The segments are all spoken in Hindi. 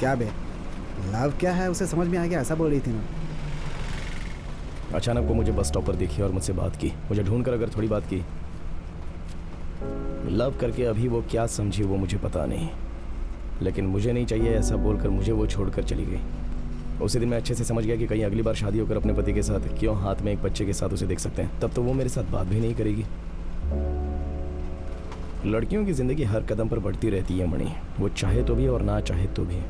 क्या बे, लव क्या है उसे समझ में आ गया, ऐसा बोल रही थी ना। अचानक वो मुझे बस स्टॉप पर देखी और मुझसे बात की। मुझे ढूंढकर अगर थोड़ी बात की, लव करके अभी वो क्या समझी वो मुझे पता नहीं, लेकिन मुझे नहीं चाहिए ऐसा बोलकर मुझे वो छोड़कर चली गई। उसी दिन मैं अच्छे से समझ गया कि कहीं अगली बार शादी होकर अपने पति के साथ क्यों हाथ में एक बच्चे के साथ उसे देख सकते हैं, तब तो वो मेरे साथ बात भी नहीं करेगी। लड़कियों की जिंदगी हर कदम पर बढ़ती रहती है मणि, वो चाहे तो भी और ना चाहे तो भी।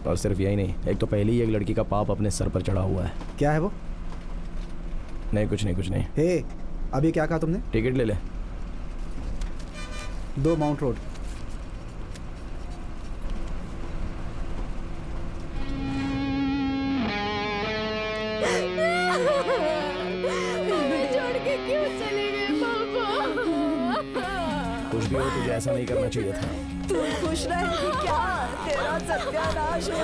और सिर्फ यही नहीं, एक तो पहले ही एक लड़की का पाप अपने सर पर चढ़ा हुआ है। क्या है वो? नहीं कुछ नहीं कुछ नहीं। हे, अभी क्या कहा तुमने? टिकट ले ले। 2 माउंट रोड। छोड़ के क्यों चले गए पापा? कुछ भी हो तुझे ऐसा नहीं करना चाहिए था। तू खुश रहेगी क्या? तेरा सत्यानाश हो।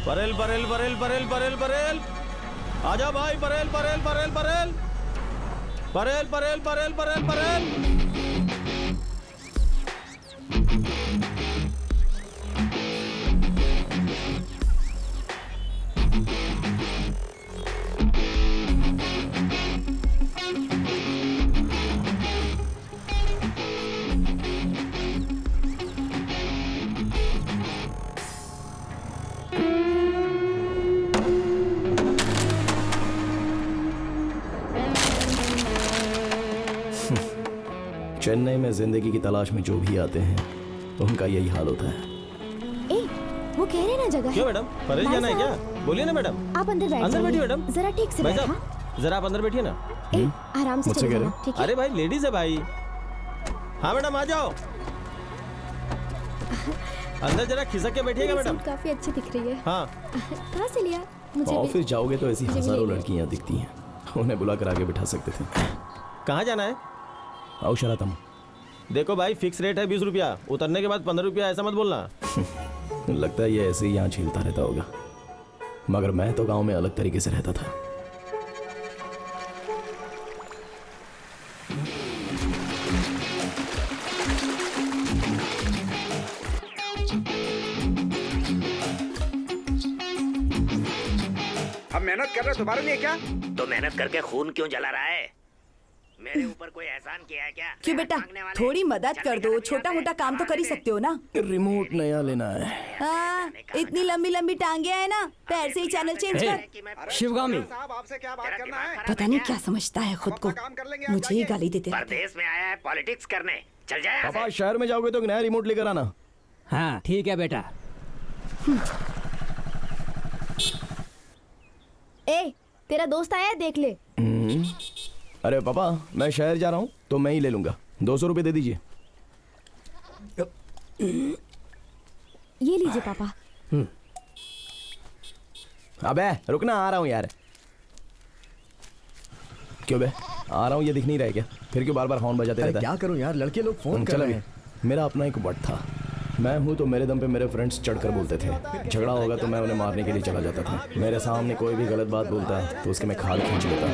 बरेल बरेल बरेल बरेल बरेल बरेल, आजा भाई, बरेल बरेल बरेल बरेल बरेल बरेल बरेल बरेल बरेल। चेन्नई में जिंदगी की तलाश में जो भी आते हैं तो उनका यही हाल होता है। ए, वो कह रहे ना जगह क्यों मैडम, परेश जाना है क्या? बोलिए ना मैडम। आप अंदर बैठ अंदर बैठिए मैडम। जरा ठीक से भाई बैठा। साहब जरा आप अंदर बैठिए ना। ए, आराम से मुझसे चले कह रहे जाना, ठीक है? अरे भाई लेडीज है भाई। हाँ मैडम आ जाओ, अंदर जरा खिसक के बैठिएगा मेरी मैडम। सूट काफी अच्छी दिख रही है। हाँ कहाँ से लिया? मुझे भी। ऑफिस जाओगे तो ऐसी मुझे भी हजारों ले लो। लड़कियां दिखती हैं, उन्हें बुलाकर आगे बिठा सकते थे। कहाँ जाना है? आओ शरातम। देखो भाई फिक्स रेट है 20 रुपया, उतरने के बाद 15 रुपया, ऐसा मत बोलना। लगता है ये ऐसे ही यहाँ झेलता रहता होगा, मगर मैं तो गांव में अलग तरीके से रहता था। अब मेहनत कर रहे हो, तुम्हारे लिए क्या? तो मेहनत करके खून क्यों जला रहा है? मेरे ऊपर कोई एहसान किया है क्या? क्यों बेटा, थोड़ी मदद कर दो, छोटा मोटा काम तो कर ही सकते हो ना। रिमोट नया लेना है। हाँ, इतनी लंबी लंबी टांगे है ना, पैर से ही चैनल चेंज कर। शिवगामी, साहब आपसे क्या बात करना है? पता नहीं क्या समझता है खुद को, काम कर लेंगे, मुझे ही गाली देते रहते। परदेश में आया है पॉलिटिक्स करने, चल जाए यहाँ पापा से। शहर में जाओगे तो एक नया रिमोट लेकर आना। हाँ ठीक है बेटा। ए, तेरा दोस्त आया है, देख ले। अरे पापा मैं शहर जा रहा हूँ तो मैं ही ले लूंगा, 200 रुपये दे दीजिए। ये लीजिए पापा। अबे रुकना, आ रहा हूँ यार। क्यों बे, आ रहा हूँ ये दिख नहीं रहा है क्या? फिर क्यों बार बार हॉर्न बजाते रहता है? क्या करूं यार, लड़के लोग फोन कर चल रहे अभी। हैं। मेरा अपना एक बट था, मैं हूँ तो मेरे दम पे मेरे फ्रेंड्स चढ़कर बोलते थे। झगड़ा होगा तो मैं उन्हें मारने के लिए चला जाता था। मेरे सामने कोई भी गलत बात बोलता है तो उसके मैं खाल खींच लेता।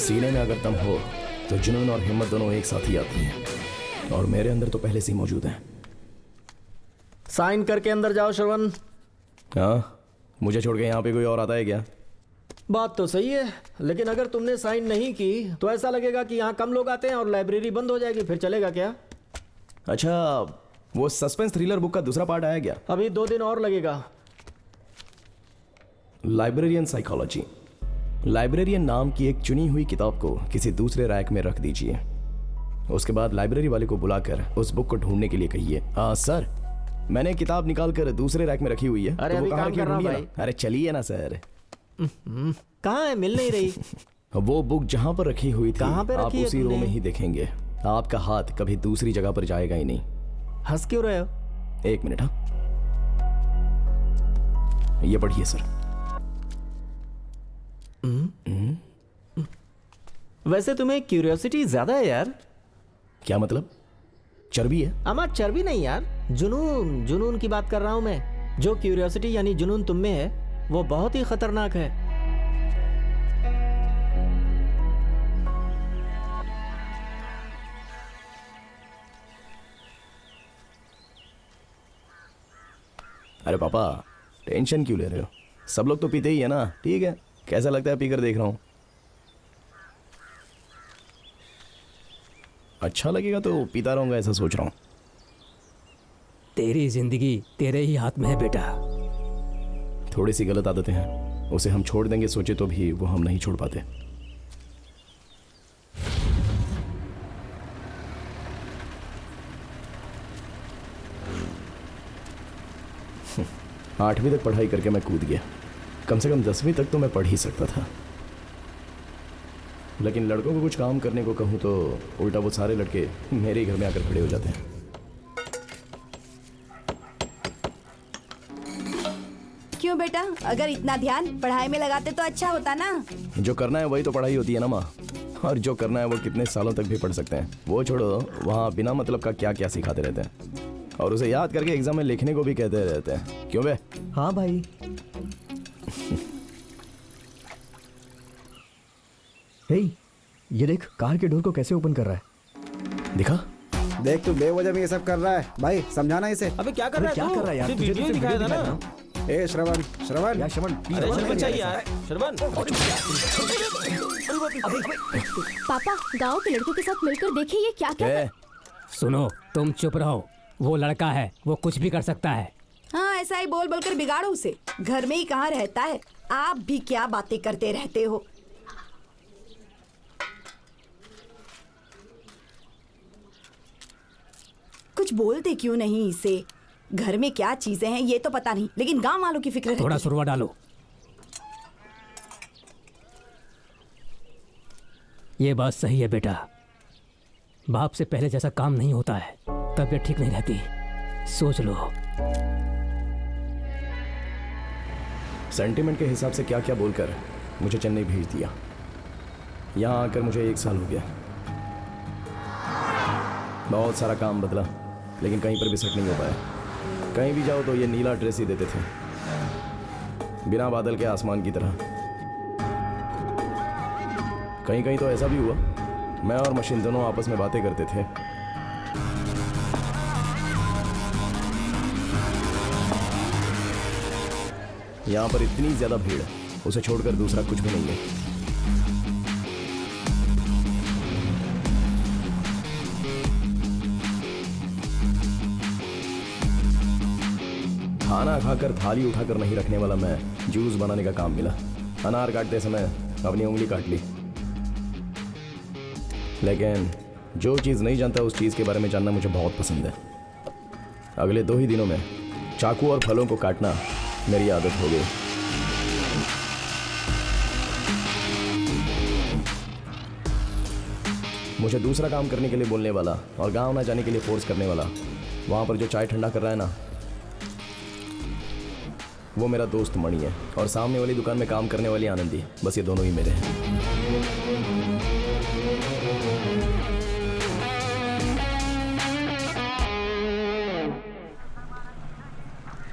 सीने में अगर दम हो तो जुनून और हिम्मत दोनों एक साथ ही आती हैं, और मेरे अंदर तो पहले से ही मौजूद है। साइन करके अंदर जाओ श्रवण। हाँ, मुझे छोड़ के यहाँ पे कोई और आता है क्या? बात तो सही है, लेकिन अगर तुमने साइन नहीं की तो ऐसा लगेगा कि यहाँ कम लोग आते हैं और लाइब्रेरी बंद हो जाएगी, फिर चलेगा क्या? अच्छा, वो सस्पेंस थ्रिलर बुक का दूसरा पार्ट आया क्या? अभी 2 दिन और लगेगा। Librarian psychology. लाइब्रेरियन नाम की एक चुनी हुई किताब को किसी दूसरे रैक में रख दीजिए। उसके बाद लाइब्रेरी वाले को बुलाकर उस बुक को ढूंढने के लिए कहिए, सर मैंने किताब निकाल कर दूसरे रैक में रखी हुई है। अरे तो वो अभी कहाँ काम रखी है कर रहा हूं ढूंढिए ना। अरे चलिए ना सर। कहाँ है? मिल नहीं रही। वो बुक जहां पर रखी हुई थी कहाँ पे आप रखी है उसी रो तुमने? में ही देखेंगे। आपका हाथ कभी दूसरी जगह पर जाएगा ही नहीं। हंस क्यों रहे हो? 1 मिनट। हाँ, ये पढ़िए सर। वैसे तुम्हें क्यूरियोसिटी ज्यादा है यार। क्या मतलब? चर्बी है? अमा चर्बी नहीं यार, जुनून जुनून की बात कर रहा हूं मैं। जो क्यूरियोसिटी यानी जुनून तुम में है वो बहुत ही खतरनाक है। अरे पापा टेंशन क्यों ले रहे हो? सब लोग तो पीते ही है ना। ठीक है, कैसा लगता है पीकर देख रहा हूं। अच्छा लगेगा तो पीता रहूंगा ऐसा सोच रहा हूं। तेरी जिंदगी तेरे ही हाथ में है बेटा। थोड़ी सी गलत आदतें हैं, उसे हम छोड़ देंगे सोचे तो भी वो हम नहीं छोड़ पाते। आठवीं तक पढ़ाई करके मैं कूद गया। कम से कम 10वीं तक तो मैं पढ़ ही सकता था। लेकिन लड़कों को कुछ काम करने को कहूँ तो उल्टा वो सारे लड़के मेरे ही घर में आकर खड़े हो जाते हैं। क्यों बेटा, अगर इतना ध्यान पढ़ाई में लगाते तो अच्छा होता ना। जो करना है वही तो पढ़ाई होती है ना माँ। और जो करना है वो कितने सालों तक भी पढ़ सकते हैं। वो छोड़ो, वहाँ बिना मतलब का क्या क्या सिखाते रहते हैं और उसे याद करके एग्जाम में लिखने को भी कहते रहते हैं। क्यों बे? हाँ भाई। हे, ये देख कार के डोर को कैसे ओपन कर रहा है। दिखा? देख तू बेवजह में ये सब कर रहा है भाई, समझाना इसे। अबे क्या कर रहा है क्या तू? कर रहा है यार? सिर्फ तुझे वीडियो तो ही सिर्फ दिखाया था वीडियो ना। ए श्रवण, श्रवण यार शमन अरे शरबत चाहिए यार, शरबत। पापा गांव के लड़कों के साथ मिलकर देखिए ये क्या क्या ए, सुनो, तुम चुप रहो। वो लड़का है, वो कुछ भी कर सकता है। हाँ, ऐसा ही बोल बोलकर बिगाड़ो उसे। घर में ही कहाँ रहता है। आप भी क्या बातें करते रहते हो। कुछ बोलते क्यों नहीं इसे? घर में क्या चीजें हैं ये तो पता नहीं, लेकिन गांव वालों की फिक्र रहती थोड़ा है। सुरवा डालो। ये बात सही है बेटा, बाप से पहले जैसा काम नहीं होता है, तबीयत ठीक नहीं रहती। सोच लो। सेंटिमेंट के हिसाब से क्या क्या बोलकर मुझे चेन्नई भेज दिया। यहाँ आकर मुझे 1 साल हो गया। बहुत सारा काम बदला, लेकिन कहीं पर भी सेट नहीं हो पाया। कहीं भी जाओ तो ये नीला ड्रेस ही देते थे, बिना बादल के आसमान की तरह। कहीं कहीं तो ऐसा भी हुआ मैं और मशीन दोनों आपस में बातें करते थे। यहाँ पर इतनी ज्यादा भीड़, उसे छोड़कर दूसरा कुछ भी नहीं है। खाना खाकर थाली उठाकर नहीं रखने वाला मैं जूस बनाने का काम मिला। अनार काटते समय अपनी उंगली काट ली। लेकिन जो चीज़ नहीं जानता उस चीज़ के बारे में जानना मुझे बहुत पसंद है। अगले 2 ही दिनों में चाकू और फलों को काटना मेरी आदत हो गई। मुझे दूसरा काम करने के लिए बोलने वाला और गांव ना जाने के लिए फोर्स करने वाला, वहाँ पर जो चाय ठंडा कर रहा है ना, वो मेरा दोस्त मणि है। और सामने वाली दुकान में काम करने वाली आनंदी। बस ये दोनों ही मेरे हैं।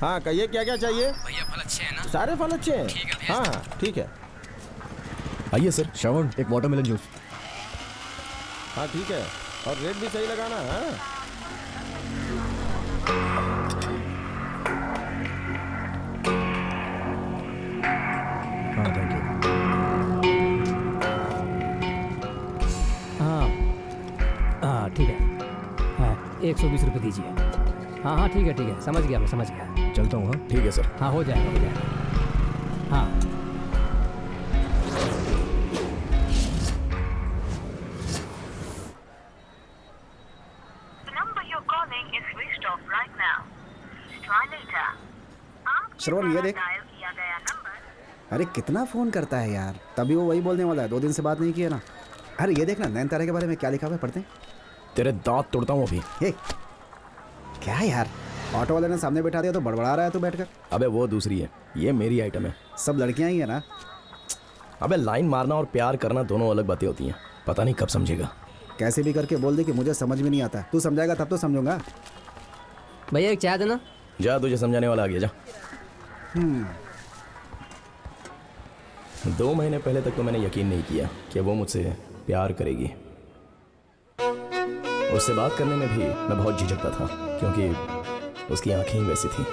हाँ कहिए क्या क्या चाहिए? भैया फल अच्छे हैं ना? सारे फल अच्छे हैं। हाँ हाँ ठीक है। आइए सर। श्रवण, एक वाटरमेलन जूस। हाँ ठीक है, और रेट भी सही लगाना। हाँ हाँ थैंक यू। हाँ हाँ ठीक है। हाँ 120 रुपये दीजिए। हाँ हाँ ठीक है समझ गया, मैं समझ गया। चलता हूँ। हाँ ठीक है सर। हाँ हो जाएगा। हाँ श्रवण ये देख, अरे कितना फोन करता है यार, तभी वो वही बोलने वाला है, 2 दिन से बात नहीं किया ना। अरे ये देखना नैनतारा के बारे में क्या लिखा हुआ है, पढ़ते हैं। तेरे दांत तोड़ता हूँ अभी। ये क्या यार, ऑटो वाले ने सामने बैठा दिया तो बड़बड़ा रहा है तू बैठकर। अबे वो दूसरी है, ये मेरी आइटम है। सब लड़कियां ही है ना। अबे लाइन मारना और प्यार करना दोनों अलग बातें होती हैं, पता नहीं कब समझेगा। कैसे भी करके बोल दे कि मुझे समझ में नहीं आता, तू समझाएगा तब तो समझूंगा। भैया एक चाय देना। जा, तुझे समझाने वाला आ गया, जा। 2 महीने पहले तक तो मैंने यकीन नहीं किया कि वो मुझसे प्यार करेगी। उससे बात करने में भी मैं बहुत झिझकता था, क्योंकि उसकी आंखें ही वैसी थी।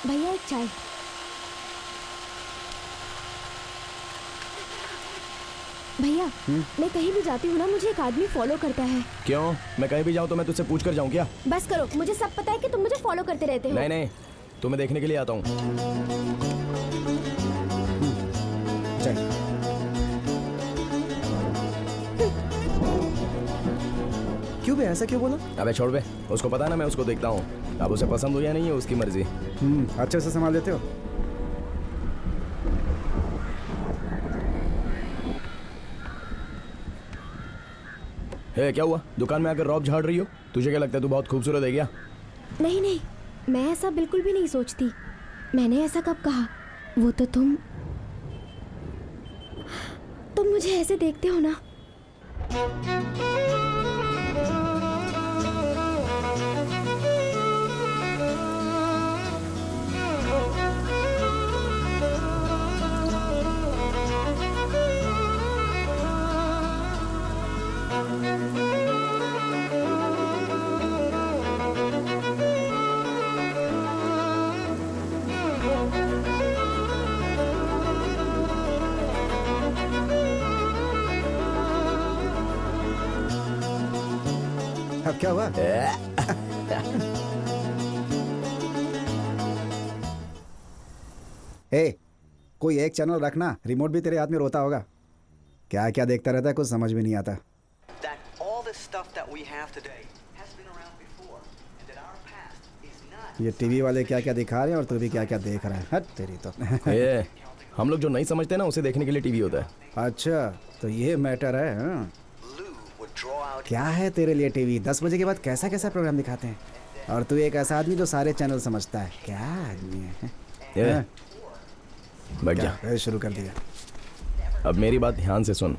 भैया एक चाय। भैया मैं कहीं भी जाती हूँ ना, मुझे एक आदमी फॉलो करता है। क्यों? मैं कहीं भी जाऊँ तो मैं तुझसे पूछ कर जाऊँ क्या? बस करो, मुझे सब पता है कि तुम मुझे फॉलो करते रहते हो। नहीं नहीं, तुम्हें देखने के लिए आता हूँ। चल क्यों बे, ऐसा क्यों बोला? अबे छोड़ बे, उसको पता है ना मैं उसको देखता हूँ। अब उसे पसंद हो या नहीं है उसकी मर्जी। अच्छे से संभाल लेते हो। हे, क्या हुआ? दुकान में आकर रौब झाड़ रही हो? तुझे क्या लगता है तू बहुत खूबसूरत है क्या? नहीं नहीं, मैं ऐसा बिल्कुल भी नहीं सोचती। मैंने ऐसा कब कहा? वो तो तुम मुझे ऐसे देखते हो ना। अब क्या हुआ? ए, कोई एक चैनल रखना, रिमोट भी तेरे हाथ में रोता होगा। क्या क्या देखता रहता है, कुछ समझ में नहीं आता। ये टीवी वाले क्या क्या दिखा रहे हैं और तू भी क्या क्या देख रहा है। हट तेरी तो। ये हम लोग जो नहीं समझते ना, उसे देखने के लिए टीवी होता है। अच्छा तो ये मैटर है। हाँ? क्या है तेरे लिए टीवी? 10 बजे के बाद कैसा कैसा प्रोग्राम दिखाते हैं, और तू एक ऐसा आदमी जो सारे चैनल समझता है। क्या आदमी है? ये बैठ जा। क्या शुरू कर दिया? अब मेरी बात ध्यान से सुन।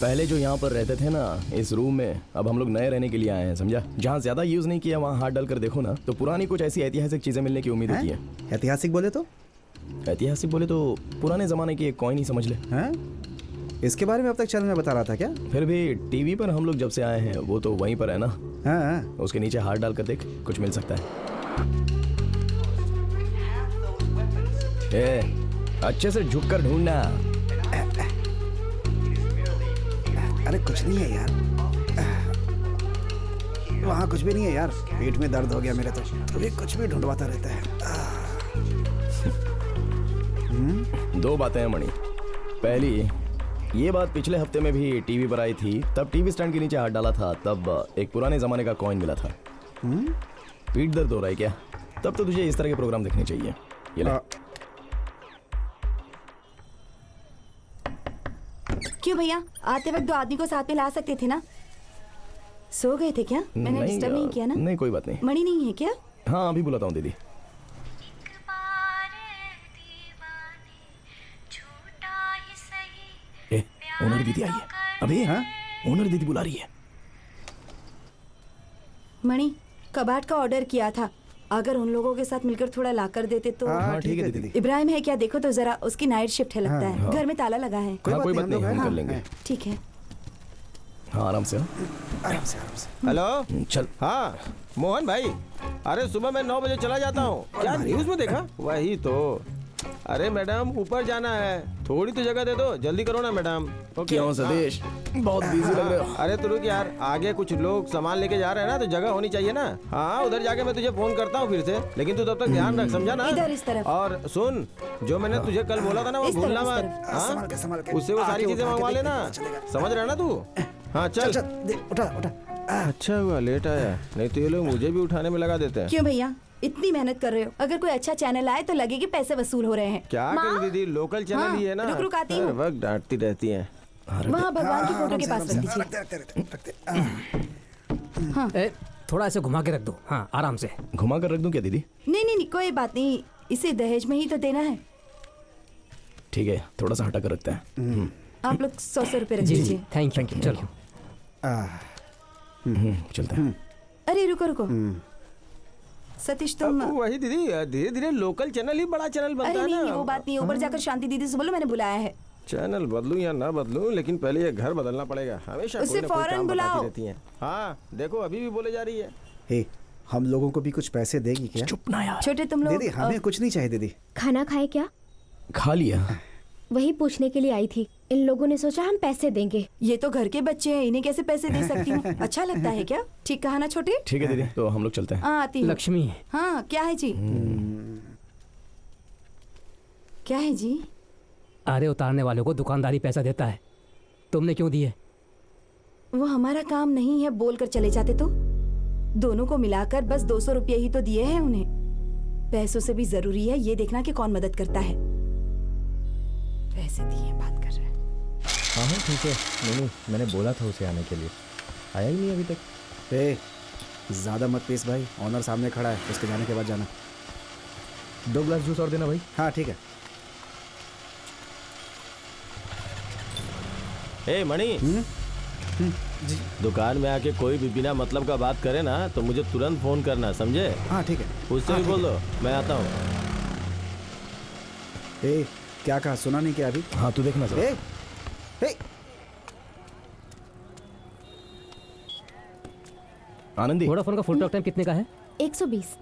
पहले जो यहाँ पर रहते थे ना इस रूम में, अब हम लोग नए रहने के लिए आए हैं, समझा? जहाँ ज्यादा यूज नहीं किया वहाँ हाथ डालकर देखो ना, तो पुरानी कुछ ऐसी ऐतिहासिक चीजें मिलने की उम्मीद होती है। ऐतिहासिक बोले तो? ऐतिहासिक बोले तो पुराने जमाने की एक कॉइन ही समझ ले। हैं? इसके बारे में अब तक चैनल में बता रहा था क्या? फिर भी टीवी पर हम लोग जब से आए हैं वो तो वहीं पर है ना। हाँ। उसके नीचे हाथ डालकर देख, कुछ मिल सकता है। ए, अच्छे से झुककर ढूंढना। अरे कुछ नहीं है यार, वहाँ कुछ भी नहीं है यार। पेट में दर्द हो गया मेरे तो भी कुछ भी ढूंढवाता रहता है। 2 बातें हैं मणि। पहली, ये बात पिछले हफ्ते में भी टीवी पर आई थी। तब टीवी स्टैंड के नीचे हाथ डाला था, तब एक पुराने जमाने का कॉइन मिला था। पीठ दर्द हो रहा है क्या? तब तो तुझे इस तरह के प्रोग्राम देखने चाहिए। ये ले। क्यों भैया, आते वक्त 2 आदमी को साथ में ला सकते थे ना? सो गए थे क्या? मैंने डिस्टर्ब नहीं किया ना? नहीं कोई बात नहीं। मणि नहीं है क्या? हाँ अभी बुलाता हूँ दीदी। ए, ओनर दीदी आई है। अबे हाँ ओनर दीदी बुला रही है। मणि, कबाट का ऑर्डर किया था, अगर उन लोगों के साथ मिलकर थोड़ा ला कर देते तो। हाँ ठीक है दीदी। इब्राहिम है क्या? देखो तो जरा, उसकी नाइट शिफ्ट है लगता है। घर में ताला लगा है। कोई बात नहीं, हम कर लेंगे। ठीक है। हाँ आराम से। आराम से आराम से। हेलो। चल। हाँ मोहन भाई, अरे सुबह मैं 9 बजे चला जाता हूँ। क्या न्यूज़ में देखा? वही तो। अरे मैडम ऊपर जाना है, थोड़ी तो जगह दे दो, जल्दी करो ना मैडम। क्यों सतीश, बहुत बिजी लग रहे हो? अरे तो रुक यार, आगे कुछ लोग सामान लेके जा रहे हैं ना, तो जगह होनी चाहिए ना। हाँ उधर जाके मैं तुझे फोन करता हूँ फिर से, लेकिन तू तब तक ध्यान रख, समझा ना? इधर इस तरफ। और सुन, जो मैंने तुझे कल बोला था ना वो इस तरफ, भूलना इस मत। तरफ। हाँ संभाल के। उससे वो सारी आके चीजें उठा के मंगवा देख, लेना, पता चलेगा। समझ रहा ना तू? हाँ चल। उठा उठा। अच्छा हुआ लेट आया, नहीं तो ये लोग मुझे भी उठाने में लगा देते हैं। क्यों भैया, इतनी मेहनत कर रहे हो, अगर कोई अच्छा चैनल आए तो लगे कि पैसे वसूल हो रहे हैं। क्या करूं दीदी, लोकल चैनल ही है ना। रुक रुक आती हूँ। हर वक्त डांटती रहती हैं। वहाँ भगवान की फोटो के पास रख दीजिए। थोड़ा ऐसे घुमा के रख दो। हाँ आराम से घुमा कर रख दूं क्या दीदी? नहीं, कोई बात नहीं, इसे दहेज में ही तो देना है। ठीक है, थोड़ा सा हटा कर रखते हैं। आप लोग 100 रुपए रख जी जी दीजिए। Thank you. चलो चलते हैं। अरे रुको सतीश तुम। अब वही दीदी, धीरे धीरे लोकल चैनल ही बड़ा चैनल बनता अरे है नहीं, ना। वो बात नहीं, ऊपर जाकर शांति दीदी से बोलो मैंने बुलाया है। चैनल बदलूं या ना बदलूं, लेकिन पहले ये घर बदलना पड़ेगा। हमेशा उसे कोई ना कोई फौरन काम बुलाओ। बताती रहती हैं। हाँ देखो अभी भी बोले जा रही है। हे, हम लोगों को भी कुछ पैसे देगी क्या? चुप ना यार। छोटे तुम लोग दीदी हमें कुछ नहीं चाहिए दीदी। खाना खाए क्या? खा लिया। वही पूछने के लिए आई थी। इन लोगों ने सोचा हम पैसे देंगे। ये तो घर के बच्चे हैं, इन्हें कैसे पैसे दे सकती हूँ? अच्छा लगता है क्या? ठीक कहा ना छोटे? ठीक है दीदी, तो हम लोग चलते हैं। हाँ आती हूँ। लक्ष्मी हाँ क्या है जी? क्या है जी? आरे उतारने वालों को दुकानदारी पैसा देता है, तुमने क्यों दिए? वो हमारा काम नहीं है, बोल कर चले जाते तो। दोनों को मिलाकर बस 200 रुपये ही तो दिए हैं उन्हें। पैसों से भी जरूरी है ये देखना कि कौन मदद करता है। पैसे दिए बात कर रहे हैं। हाँ ठीक है। नहीं मैंने बोला था उसे आने के लिए, आया ही नहीं अभी तक। ए, ज्यादा मत पीस भाई, ऑनर सामने खड़ा है, उसके जाने के बाद जाना। 2 ग्लास जूस और देना भाई। हाँ ठीक है। ए मणि, दुकान में आके कोई भी बिना मतलब का बात करे ना तो मुझे तुरंत फोन करना, समझे? हाँ ठीक है। उससे भी बोल दो मैं आता हूँ। ए, क्या कहा, सुना नहीं क्या अभी? हाँ तू देखना जरा। ए, आनंदी, वोडाफोन का फुल टॉक टाइम कितने का है? 120।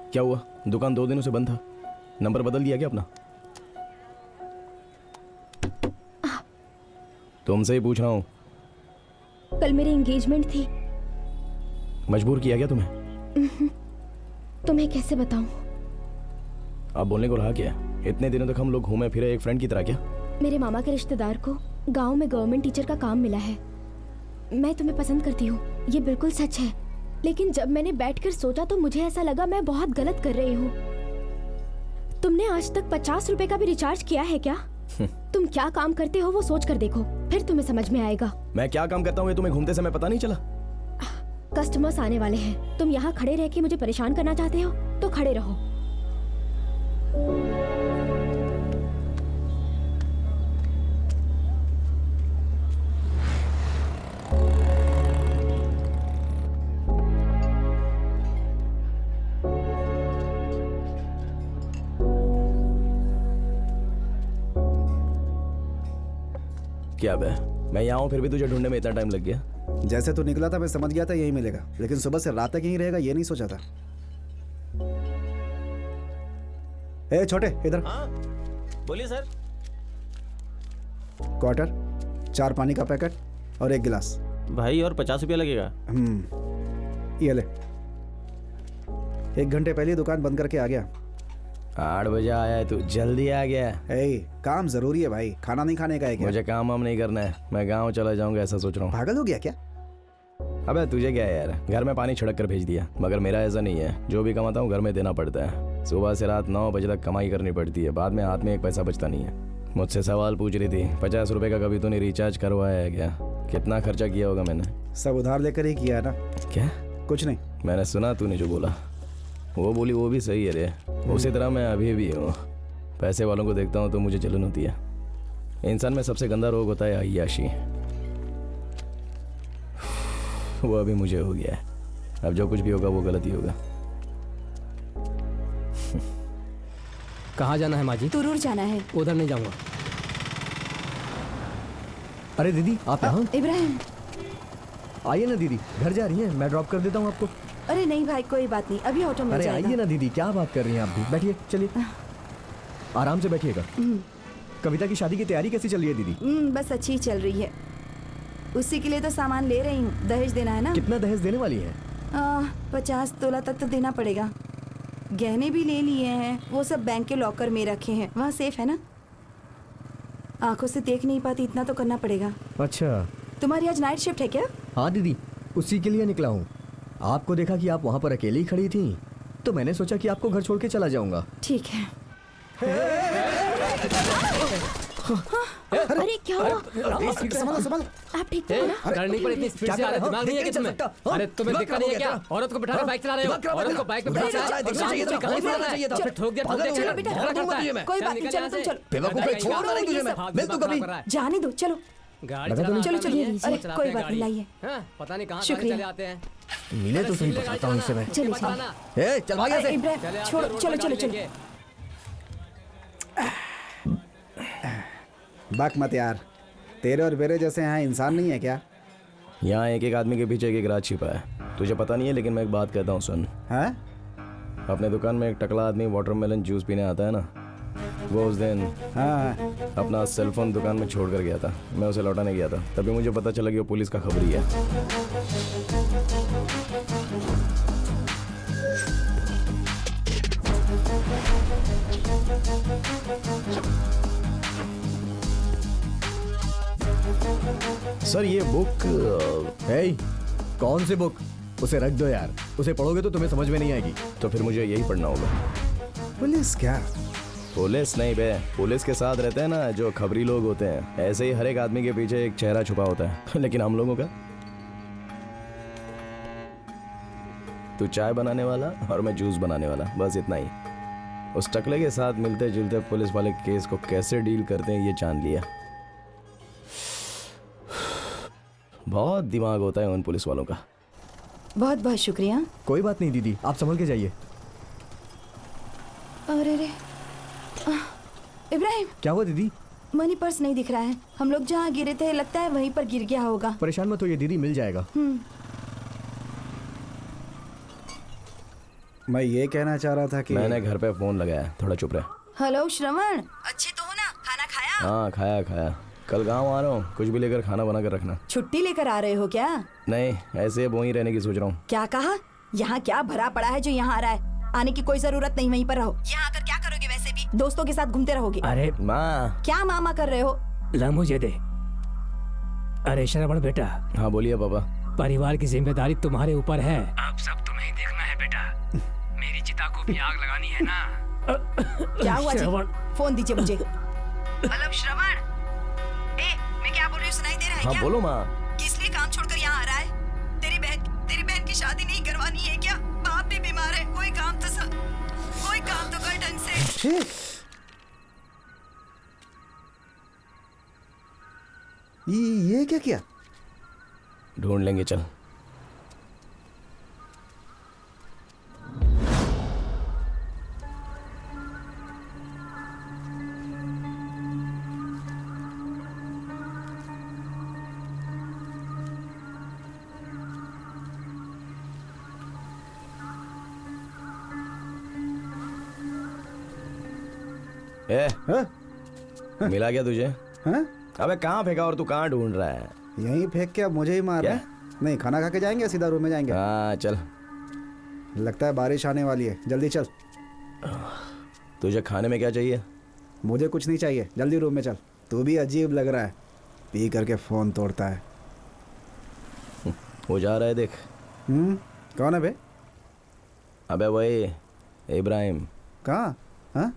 क्या हुआ? दुकान 2 दिनों से बंद था, नंबर बदल दिया क्या अपना? तुमसे ही पूछ रहा हूँ। कल मेरी एंगेजमेंट थी। मजबूर किया क्या तुम्हें? तुम्हें कैसे बताऊं? अब बोलने को रहा क्या? इतने दिनों तक हम लोग घूमे फिरे एक फ्रेंड की तरह क्या? मेरे मामा के रिश्तेदार को गांव में गवर्नमेंट टीचर का काम मिला है। मैं तुम्हें पसंद करती हूँ, ये बिल्कुल सच है। लेकिन जब मैंने बैठकर सोचा तो मुझे ऐसा लगा मैं बहुत गलत कर रही हूँ। तुमने आज तक 50 रुपए का भी रिचार्ज किया है क्या? तुम क्या काम करते हो वो सोच कर देखो, फिर तुम्हें समझ में आएगा। मैं क्या काम करता हूँ ये तुम्हें घूमते समय पता नहीं चला? कस्टमर्स आने वाले हैं, तुम यहाँ खड़े रह के मुझे परेशान करना चाहते हो तो खड़े रहो। क्या बे, मैं यहाँ हूँ फिर भी तुझे ढूंढने में इतना टाइम लग गया? जैसे तू निकला था मैं समझ गया था यही मिलेगा, लेकिन सुबह से रात तक यहीं रहेगा ये नहीं सोचा था। ए छोटे, इधर। हाँ बोलिए सर। क्वार्टर, 4 पानी का पैकेट और 1 गिलास। भाई और 50 रुपया लगेगा। ये ले। 1 घंटे पहले ही दुकान बंद करके आ गया। 8 बजे आया है तू, जल्दी आ गया। ए, काम जरूरी है भाई, खाना नहीं खाने का है क्या? मुझे काम वाम नहीं करना है, मैं गाँव चला जाऊंगा ऐसा सोच रहा हूँ। पागल हो गया क्या? अबे तुझे क्या है यार, घर में पानी छिड़क कर भेज दिया, मगर मेरा ऐसा नहीं है। जो भी कमाता हूँ घर में देना पड़ता है। सुबह से रात 9 बजे तक कमाई करनी पड़ती है, बाद में हाथ में एक पैसा बचता नहीं है। मुझसे सवाल पूछ रही थी, 50 रुपए का कभी तूने रिचार्ज करवाया है क्या? कितना खर्चा किया होगा मैंने? सब उधार लेकर ही किया ना। क्या? कुछ नहीं। मैंने सुना तूने जो बोला, वो बोली वो भी सही है रे। उसी तरह मैं अभी भी हूँ, पैसे वालों को देखता हूँ तो मुझे जलन होती है। इंसान में सबसे गंदा रोग होता है अय्याशी, वो अभी मुझे हो गया है। अब जो कुछ भी होगा वो गलत ही होगा। कहाँ जाना है माँ जी? तुरूर जाना है। उधर नहीं जाऊंगा। अरे दीदी आप यहाँ? इब्राहिम आइए ना दीदी, घर जा रही हैं, मैं ड्रॉप कर देता हूँ आपको। अरे नहीं भाई कोई बात नहीं, अभी ऑटो मिल अरे जाएगा। आइए ना दीदी, क्या बात कर रही हैं आप भी? बैठिए, चलिए आराम से बैठिएगा। कविता की शादी की तैयारी कैसी चल रही है दीदी? बस अच्छी ही चल रही है। उसी के लिए तो सामान ले रही हूँ। दहेज देना है ना? कितना दहेज देने वाली है? 50 तोला तक तो देना पड़ेगा। गहने भी ले लिए हैं, वो सब बैंक के लॉकर में रखे हैं, वहाँ सेफ है ना? आंखों से देख नहीं पाती, इतना तो करना पड़ेगा। अच्छा, तुम्हारी आज नाइट शिफ्ट है क्या? हाँ दीदी, उसी के लिए निकला हूँ। आपको देखा कि आप वहाँ पर अकेली खड़ी थी, तो मैंने सोचा कि आपको घर छोड़ के चला जाऊंगा। ठीक है। अरे क्या हुआ? संभालो। आप ठीक तो हो ना? टर्निंग पर इतनी स्पीड से आ रहे, दिमाग नहीं है क्या तुम्हें? अरे तुम्हें दिक्कत नहीं है क्या? औरत को बिठाकर बाइक चला रहे हो, औरत को बाइक पे बिठाया है, कहाँ से लाना है? फिर ठोक दिया, चलो बेटा, कोई बात नहीं, चलो तुम चलो। मिल तो कभी। जाने दो, चलो गाड़ी चलो चलो। अरे कोई बात नहीं, लाइए। पता नहीं कहाँ शुक्रिया। चले आते हैं। मिले तो सही, बताता हूँ इनसे मैं। चलिए चलिए। चल भाग यहाँ से। इब्राहिम छोड़ो, चलो चलो चलो। बाक मत यार, तेरे और मेरे जैसे यहाँ इंसान नहीं है क्या? यहाँ एक एक आदमी के पीछे एक राज छिपा है, तुझे पता नहीं है, लेकिन मैं एक बात कहता हूँ सुन। हाँ? अपने दुकान में एक टकला आदमी वाटरमेलन जूस पीने आता है ना, वो उस दिन हाँ। अपना सेलफोन दुकान में छोड़ कर गया था। मैं उसे लौटाने गया था, तभी मुझे पता चला कि वो पुलिस का खबरी है। सर ये बुक कौन सी बुक? उसे रख दो यार, उसे पढ़ोगे तो तुम्हें समझ में नहीं आएगी। तो फिर मुझे यही पढ़ना होगा। पुलिस क्या? पुलिस नहीं बे, पुलिस के साथ रहते हैं ना जो खबरी लोग होते हैं, ऐसे ही हर एक आदमी के पीछे एक चेहरा छुपा होता है। लेकिन हम लोगों का, तू चाय बनाने वाला और मैं जूस बनाने वाला, बस इतना ही। उस टकले के साथ मिलते जुलते पुलिस वाले केस को कैसे डील करते हैं ये जान लिया। बहुत दिमाग होता है उन पुलिस वालों का। बहुत बहुत शुक्रिया। कोई बात नहीं दीदी, आप संभल के जाइए। अरे रे इब्राहिम, क्या हुआ दीदी? मनी पर्स नहीं दिख रहा है। हम लोग जहाँ गिरे थे लगता है वहीं पर गिर गया होगा। परेशान मत होइए दीदी, मिल जाएगा। मैं ये कहना चाह रहा था कि मैंने घर पे फोन लगाया, थोड़ा चुप रहे। हेलो श्रवण, अच्छे तो हो ना? खाना खाया? हाँ खाया। कल गांव आ रहा हूँ, कुछ भी लेकर खाना बना कर रखना। छुट्टी लेकर आ रहे हो क्या? नहीं, ऐसे वहीं रहने की सोच रहा हूँ। क्या कहा? यहाँ क्या भरा पड़ा है जो यहाँ आ रहा है? आने की कोई जरूरत नहीं, वहीं पर रहो। यहाँ आकर क्या करोगे? वैसे भी दोस्तों के साथ घूमते रहोगे। अरे माँ, क्या मामा कर रहे हो? ला मुझे दे। अरे श्रवण बेटा। हाँ बोलिए पापा। परिवार की जिम्मेदारी तुम्हारे ऊपर है। अब सब तुम्हें ही देखना है बेटा। मेरी चिता को भी आग लगानी है ना। क्या हुआ जी? श्रवण। फोन दीजिए मुझे। हेलो श्रवण, मैं क्या बोल रही हूँ सुनाई दे रहा है? हाँ क्या? बोलो माँ। किस लिए काम छोड़कर यहाँ आ रहा है? तेरी बहन की शादी नहीं करवानी है क्या? बाप भी बीमार है, कोई काम तो कर ढंग से। ये क्या किया? ढूंढ लेंगे, चल। मिला क्या तुझे? हाँ? अबे कहाँ फेंका और तू कहाँ ढूंढ रहा है? यहीं फेंक के अब मुझे ही मार रहा है? नहीं, खाना खा के जाएंगे, सीधा रूम में जाएंगे। हाँ चल। लगता है बारिश आने वाली है, जल्दी चल। तुझे खाने में क्या चाहिए? मुझे कुछ नहीं चाहिए, जल्दी रूम में चल। तू भी अजीब लग रहा है, पी करके फ़ोन तोड़ता है। वो जा रहा है देख। कौन है बे? अबे वही इब्राहिम। कहाँ? हाँ?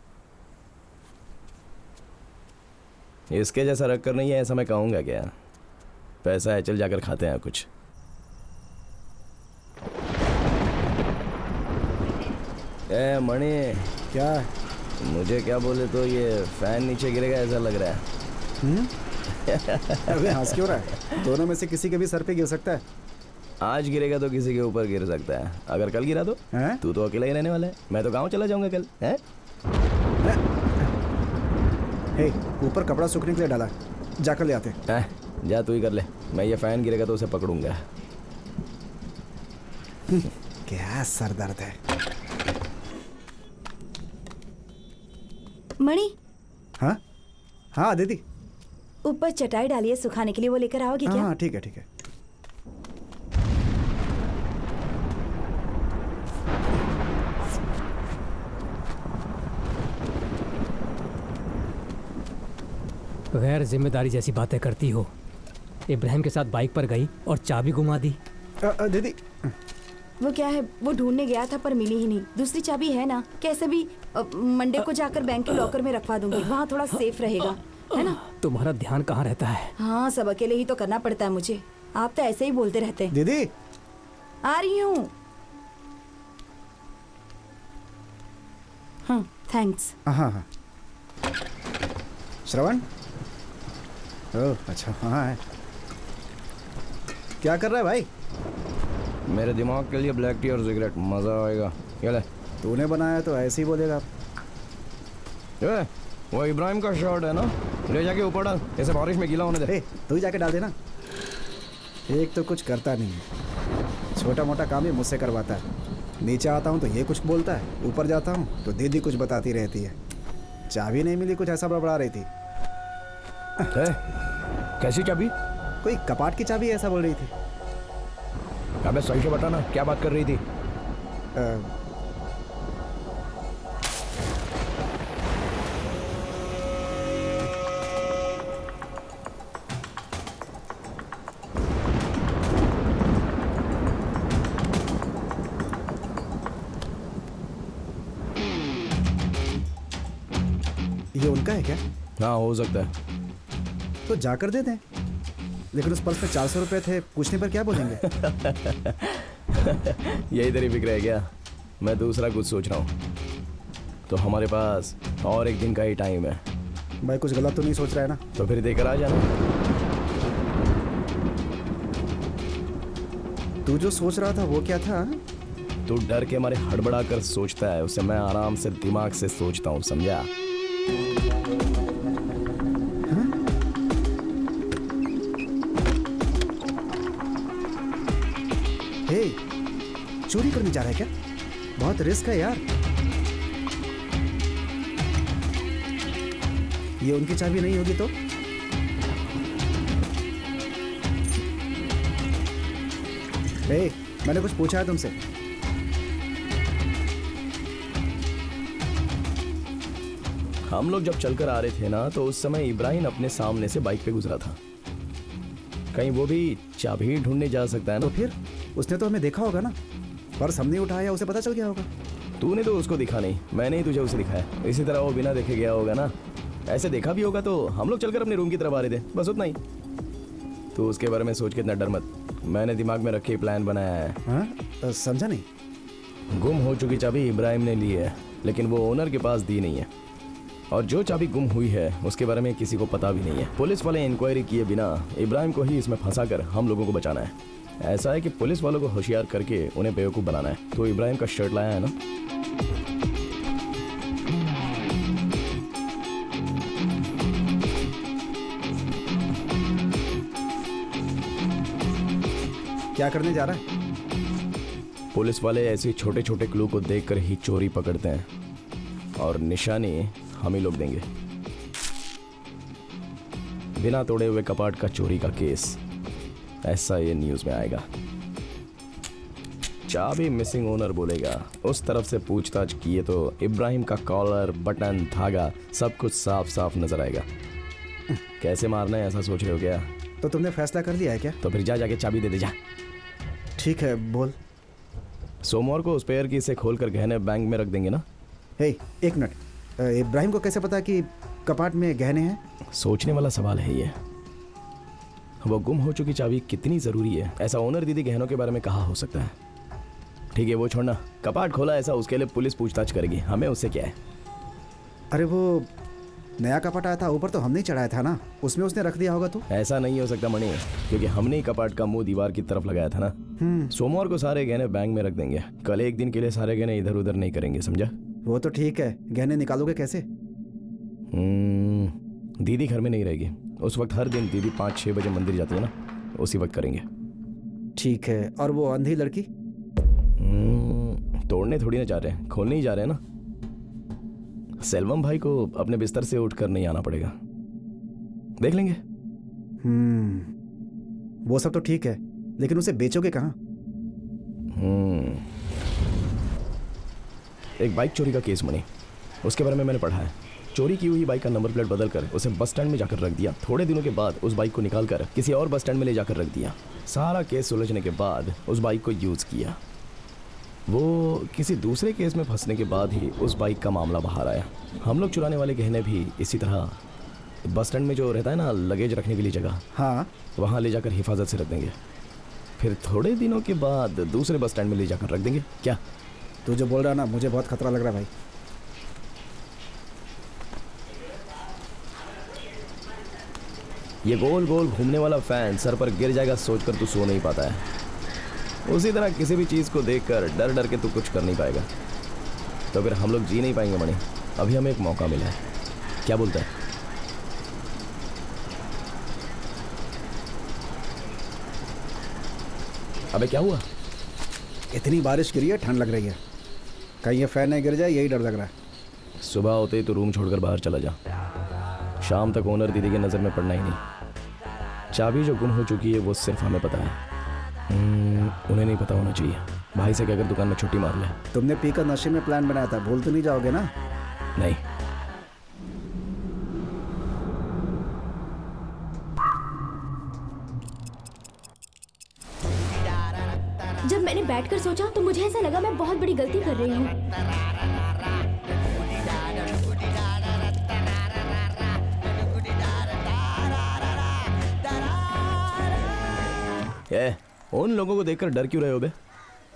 इसके जैसा रख कर नहीं है ऐसा मैं कहूँगा क्या? पैसा है, चल जाकर खाते हैं कुछ। ए मणि, क्या? मुझे क्या बोले तो ये फैन नीचे गिरेगा ऐसा लग रहा है। अबे हंस क्यों रहा है? दोनों में से किसी के भी सर पे गिर सकता है। आज गिरेगा तो किसी के ऊपर गिर सकता है, अगर कल गिरा तो हैं? तू तो अकेला ही रहने वाला है। मैं तो गांव चला जाऊंगा कल। हैं? हे, ऊपर कपड़ा सूखने के लिए डाला, जाकर ले आते। जा तू ही कर ले, मैं ये फैन गिरेगा तो उसे पकड़ूंगा। क्या सर दर्द है। मणि, हाँ हाँ दीदी। ऊपर चटाई डालिए सुखाने के लिए, वो लेकर आओगे क्या? हाँ ठीक है ठीक है। गैर जिम्मेदारी जैसी बातें करती हो। इब्राहिम के साथ बाइक पर गई और चाबी घुमा दी। दीदी वो क्या है, वो ढूंढने गया था पर मिली ही नहीं। दूसरी चाबी है ना, कैसे भी मंडे को जाकर बैंक के लॉकर में रखवा दूंगी, वहाँ थोड़ा सेफ रहेगा, है ना? तुम्हारा ध्यान कहाँ रहता है? हाँ, सब अकेले ही तो करना पड़ता है मुझे। आप तो ऐसे ही बोलते रहते हैं। दीदी आ रही हूँ। हाँ थैंक्स। हाँ हाँ। श्रवण, ओह अच्छा हाँ है। क्या कर रहा है भाई? मेरे दिमाग के लिए ब्लैक टी और सिगरेट, मज़ा आएगा। ये ले। तूने बनाया तो ऐसे ही बोलेगा। ये वो इब्राहिम का शर्ट है ना, ले जाके ऊपर डाल, ऐसे बारिश में गीला होने दे। तू ही जाके डाल देना। एक तो कुछ करता नहीं है, छोटा मोटा काम ही मुझसे करवाता है। नीचे आता हूँ तो ये कुछ बोलता है, ऊपर जाता हूँ तो दीदी कुछ बताती रहती है। चाबी नहीं मिली, कुछ ऐसा बड़बड़ा रही थी। कैसी चाबी? कोई कपाट की चाबी ऐसा बोल रही थी। अबे सही से बता ना, क्या बात कर रही थी? ये उनका है क्या? हाँ हो सकता है। तो जाकर दे दें, लेकिन उस पर्स में 400 रुपए थे, पूछने पर क्या बोलेंगे? यही तेरी फिक्र है क्या? मैं दूसरा कुछ सोच रहा हूँ। तो हमारे पास और एक दिन का ही टाइम है। भाई कुछ गलत तो नहीं सोच रहा है ना? तो फिर देकर आ जाना। तू जो सोच रहा था वो क्या था? तू डर के मारे हड़बड़ा कर सोचता है, उसे मैं आराम से दिमाग से सोचता हूँ, समझा? हे, चोरी करने जा रहा है क्या? बहुत रिस्क है यार। ये उनकी चाबी नहीं होगी तो? हे, मैंने कुछ पूछा है तुमसे। हम लोग जब चलकर आ रहे थे ना, तो उस समय इब्राहिम अपने सामने से बाइक पे गुजरा था। कहीं वो भी चाबी ढूंढने जा सकता है ना? तो फिर उसने तो हमें देखा होगा ना, पर्स हमने उठाया, उसे पता चल गया होगा। तूने तो उसको दिखा नहीं, मैंने ही तुझे उसे दिखाया। इसी तरह वो बिना देखे गया होगा ना। ऐसे देखा भी होगा तो हम लोग चलकर अपने रूम की तरफ आ रहे थे, बस उतना ही। तो उसके बारे में सोच के इतना डर मत, मैंने दिमाग में रखे प्लान बनाया है। हाँ? समझा नहीं। गुम हो चुकी चाबी इब्राहिम ने ली है, लेकिन वो ओनर के पास दी नहीं है। और जो चाबी गुम हुई है उसके बारे में किसी को पता भी नहीं है। पुलिस वाले इंक्वायरी किए बिना इब्राहिम को ही इसमें फंसाकर हम लोगों को बचाना है। ऐसा है कि पुलिस वालों को होशियार करके उन्हें बेवकूफ़ बनाना है। तो इब्राहिम का शर्ट लाया है ना? क्या करने जा रहा है? पुलिस वाले ऐसे छोटे छोटे क्लू को देखकर ही चोरी पकड़ते हैं, और निशानी हम ही लोग देंगे। बिना तोड़े हुए कपाट का चोरी का केस, ऐसा ये न्यूज़ में आएगा। चाबी मिसिंग ओनर बोलेगा। उस तरफ से पूछताछ किए तो इब्राहिम का कॉलर, बटन, धागा सब कुछ साफ साफ नजर आएगा। कैसे मारना है ऐसा सोच रहे हो क्या? तो तुमने फैसला कर लिया है क्या? तो फिर जा जाके चाबी दे दे जा। ठीक है, बोल। सोमवार को स्पेयर की से खोलकर गहने बैंक में रख देंगे ना? हे, एक मिनट। इब्राहिम को कैसे पता कि कपाट में गहने हैं? सोचने वाला सवाल है ये। वो गुम हो चुकी चाबी कितनी जरूरी है, ऐसा ओनर दीदी गहनों के बारे में कहा हो सकता है। ठीक है, वो छोड़ना। कपाट खोला ऐसा, उसके लिए पुलिस पूछताछ करेगी, हमें उससे क्या है? अरे वो नया कपाट आया था, ऊपर तो हमने ही चढ़ाया था ना, उसमें उसने रख दिया होगा। तो ऐसा नहीं हो सकता मणि, क्योंकि हमने ही कपाट का मुंह दीवार की तरफ लगाया था ना। सोमवार को सारे गहने बैंक में रख देंगे। कल एक दिन के लिए सारे गहने इधर उधर नहीं करेंगे, समझा? वो तो ठीक है, गहने निकालोगे कैसे? दीदी घर में नहीं रहेगी उस वक्त। हर दिन दीदी 5-6 बजे मंदिर जाती है ना, उसी वक्त करेंगे। ठीक है। और वो अंधी लड़की? तोड़ने थोड़ी ना जा रहे हैं, खोलने ही जा रहे हैं ना। सेल्वम भाई को अपने बिस्तर से उठकर नहीं आना पड़ेगा, देख लेंगे। वो सब तो ठीक है, लेकिन उसे बेचोगे कहाँ? एक बाइक चोरी का केस मनी, उसके बारे में मैंने पढ़ा है। चोरी की हुई बाइक का नंबर प्लेट बदलकर उसे बस स्टैंड में जाकर रख दिया। थोड़े दिनों के बाद उस बाइक को निकालकर किसी और बस स्टैंड में ले जाकर रख दिया। सारा केस सुलझने के बाद उस बाइक को यूज किया। वो किसी दूसरे केस में फंसने के बाद ही उस बाइक का मामला बाहर आया। हम लोग चुराने वाले गहने भी इसी तरह बस स्टैंड में जो रहता है ना लगेज रखने के लिए जगह, हाँ, वहाँ ले जाकर हिफाजत से रख देंगे। फिर थोड़े दिनों के बाद दूसरे बस स्टैंड में ले जाकर रख देंगे। क्या तू जो बोल रहा ना, मुझे बहुत खतरा लग रहा है भाई। ये गोल गोल घूमने वाला फैन सर पर गिर जाएगा सोचकर तू सो नहीं पाता है। उसी तरह किसी भी चीज़ को देखकर डर डर के तू कुछ कर नहीं पाएगा, तो फिर हम लोग जी नहीं पाएंगे मणि। अभी हमें एक मौका मिला है, क्या बोलता है? अबे क्या हुआ? इतनी बारिश गिरी है, ठंड लग रही है। कहीं ये फैन नहीं गिर जाए, यही डर लग रहा है। सुबह होते ही तो रूम छोड़कर बाहर चला जा। शाम तक ओनर दीदी की नज़र में पड़ना ही नहीं। चाबी जो गुम हो चुकी है वो सिर्फ हमें पता है, उन्हें नहीं पता होना चाहिए। भाई से कहकर दुकान में छुट्टी मार ले। तुमने पीकर नशे में प्लान बनाया था, भूल तो नहीं जाओगे ना? नहीं। जब मैंने बैठकर सोचा तो मुझे ऐसा लगा मैं बहुत बड़ी गलती कर रही हूँ। उन लोगों को देखकर डर क्यों रहे हो बे?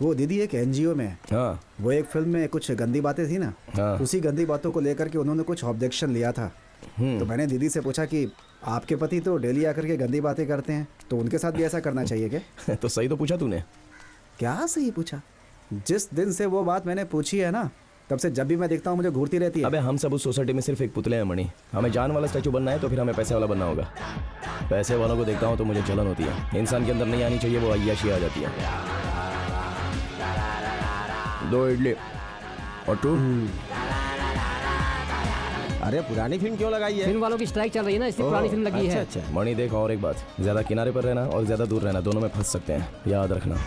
वो दीदी एक एनजीओ में है। हाँ। वो एक फिल्म में कुछ गंदी बातें थी ना, हाँ। उसी गंदी बातों को लेकर के उन्होंने कुछ ऑब्जेक्शन लिया था। तो मैंने दीदी से पूछा कि आपके पति तो डेली आकर के गंदी बातें करते हैं, तो उनके साथ भी ऐसा करना चाहिए क्या? तो सही तो पूछा तूने। क्या सही पूछा? जिस दिन से वो बात मैंने पूछी है ना, तब से जब भी मैं देखता हूँ मुझे घूरती रहती है। अबे हम सब उस सोसाइटी में सिर्फ एक पुतले हैं मणि। हमें जान वाला स्टैचू बनना है तो फिर हमें पैसे वाला बनना होगा। पैसे वालों को देखता हूँ तो मुझे जलन होती है। इंसान के अंदर नहीं आनी चाहिए, वो अय्याशी आ जाती है। 2 इडली और 2। अरे पुरानी फिल्म क्यों लगाई है? फिल्म वालों की स्ट्राइक चल रही है ना, इसलिए पुरानी फिल्म लगी है। अच्छा। मणि देख, और एक बात, ज्यादा किनारे पर रहना और ज्यादा दूर रहना दोनों में फंस सकते हैं, याद रखना।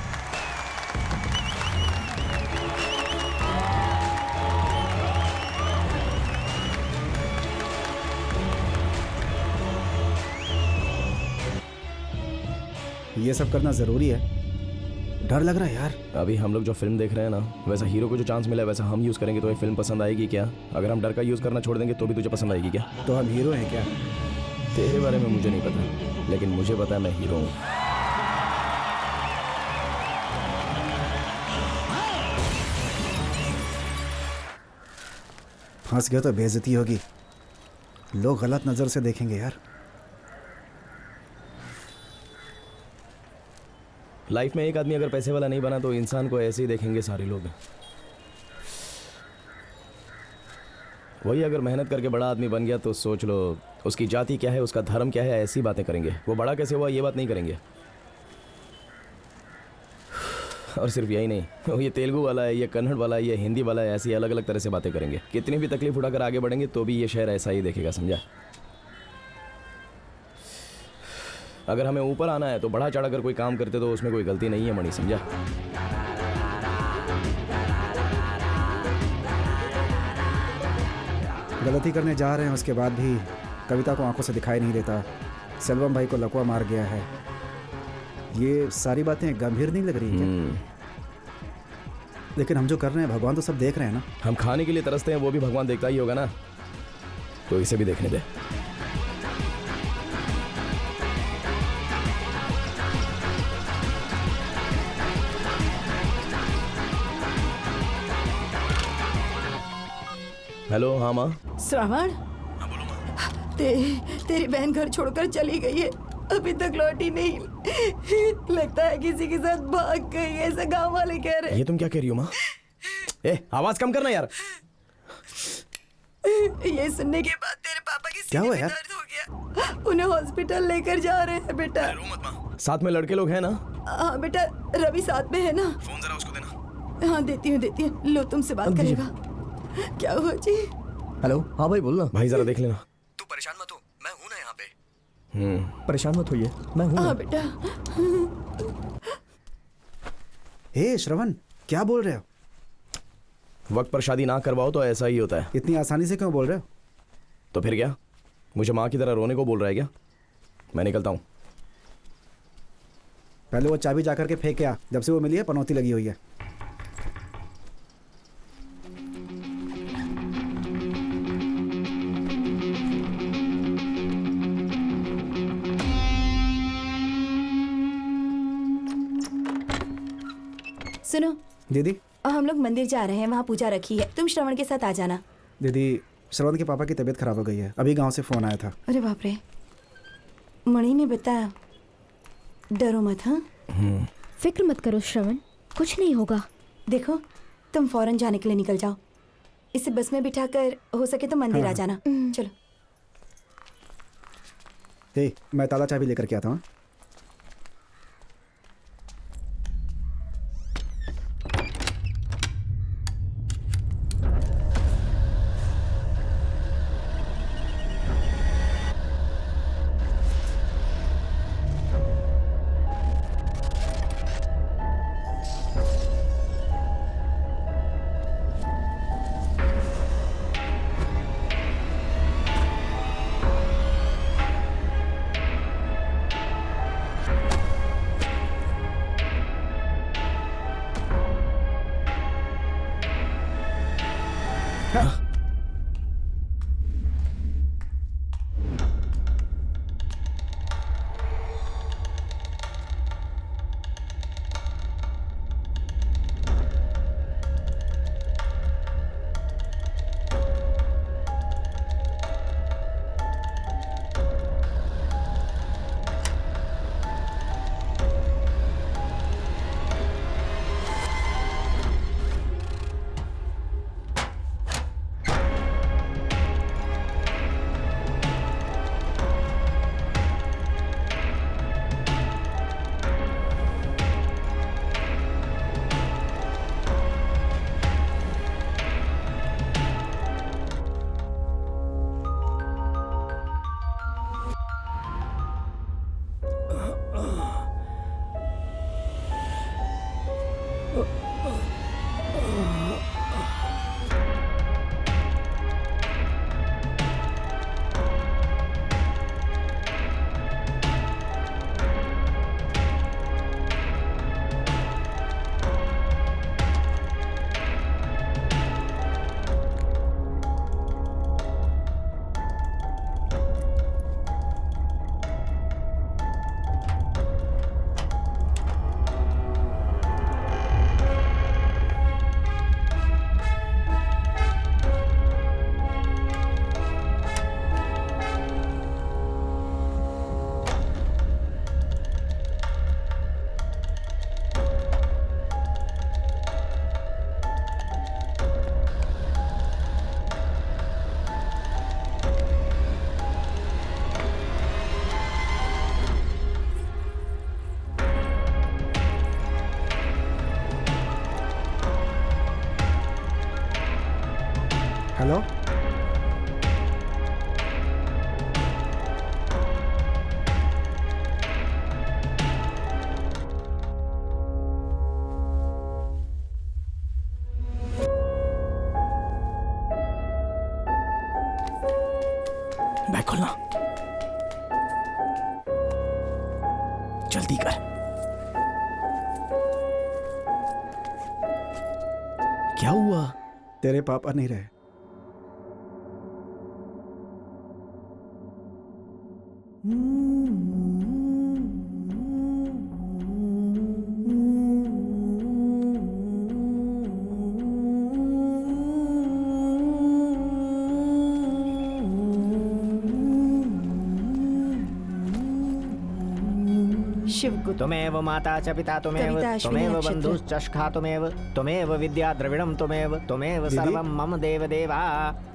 ये सब करना जरूरी है? डर लग रहा है यार। अभी हम लोग जो फिल्म देख रहे हैं ना, वैसा हीरो को जो चांस मिला है वैसा हम यूज करेंगे तो ये फिल्म पसंद आएगी क्या? अगर हम डर का यूज करना छोड़ देंगे तो भी तुझे पसंद आएगी क्या? तो हम हीरो हैं क्या? तेरे बारे में मुझे नहीं पता, लेकिन मुझे पता है मैं हीरो हूँ। फंस गया तो बेइज्जती होगी, लोग गलत नजर से देखेंगे यार। लाइफ में एक आदमी अगर पैसे वाला नहीं बना तो इंसान को ऐसे ही देखेंगे सारे लोग। वही अगर मेहनत करके बड़ा आदमी बन गया तो सोच लो उसकी जाति क्या है, उसका धर्म क्या है, ऐसी बातें करेंगे। वो बड़ा कैसे हुआ ये बात नहीं करेंगे। और सिर्फ यही नहीं, वो ये तेलुगु वाला है, ये कन्नड़ वाला है, ये हिंदी वाला है, ऐसी अलग अलग तरह से बातें करेंगे। कितनी भी तकलीफ उठाकर आगे बढ़ेंगे तो भी ये शहर ऐसा ही देखेगा, समझा? अगर हमें ऊपर आना है तो बढ़ा चढ़ा कर कोई काम करते तो उसमें कोई गलती नहीं है मणि, समझा? गलती करने जा रहे हैं उसके बाद भी कविता को आंखों से दिखाई नहीं देता, सेल्वम भाई को लकवा मार गया है, ये सारी बातें गंभीर नहीं लग रही क्या? लेकिन हम जो कर रहे हैं भगवान तो सब देख रहे हैं ना। हम खाने के लिए तरसते हैं, वो भी भगवान देखता ही होगा ना, तो इसे भी देखने दे। हेलो, हाँ माँ। श्रावण, तेरी बहन घर छोड़कर चली गई है, अभी तक लौटी नहीं। लगता है किसी के साथ भाग गई है, ऐसा गांव वाले कह रहे। ये तुम क्या कह रही हो माँ? आवाज कम करना यार। ये सुनने के बाद तेरे पापा की क्या हुआ सीने में यार? दर्द हो गया। उन्हें हॉस्पिटल लेकर जा रहे हैं बेटा। साथ में लड़के लोग हैं ना? हाँ बेटा, रवि साथ में है ना? फोन जरा उसको देना। हाँ देती हूँ। लो, तुमसे बात करेगा। क्या हुआ जी? हेलो, हाँ भाई बोलना। भाई जरा देख लेना। तू परेशान मत हो, मैं हूं ना यहाँ पे। परेशान मत होइए, मैं हूं हाँ ना। बेटा। हे श्रवण, क्या बोल रहे हो? वक्त पर शादी ना करवाओ तो ऐसा ही होता है। इतनी आसानी से क्यों बोल रहे हो? तो फिर क्या, मुझे माँ की तरह रोने को बोल रहा है क्या? मैं निकलता हूँ। पहले वो चाबी जाकर के फेंक के आ, जब से वो मिली है पनौती लगी हुई है। सुनो दीदी, हम लोग मंदिर जा रहे हैं, वहाँ पूजा रखी है, तुम श्रवण के साथ आ जाना। दीदी श्रवण के पापा की तबीयत खराब हो गई है, अभी गांव से फोन आया था। अरे बाप रे, मणि ने बताया। डरो मत। हाँ फिक्र मत करो श्रवण, कुछ नहीं होगा। देखो, तुम फौरन जाने के लिए निकल जाओ, इसे बस में बिठाकर हो सके तो मंदिर आ जाना। चलो। हे, मैं ताला चाबी लेकर के आता हूँ। जल्दी कर। क्या हुआ? तेरे पापा नहीं रहे। शिव गुरु तुमेव माता च पिता तुमेव, कविता अश्विनी तुमेव नक्षत्र। बन्धुश्च तुमेव, तुमेव विद्या द्रविणं तुमेव, तुमेव सर्वं मम देव देवा।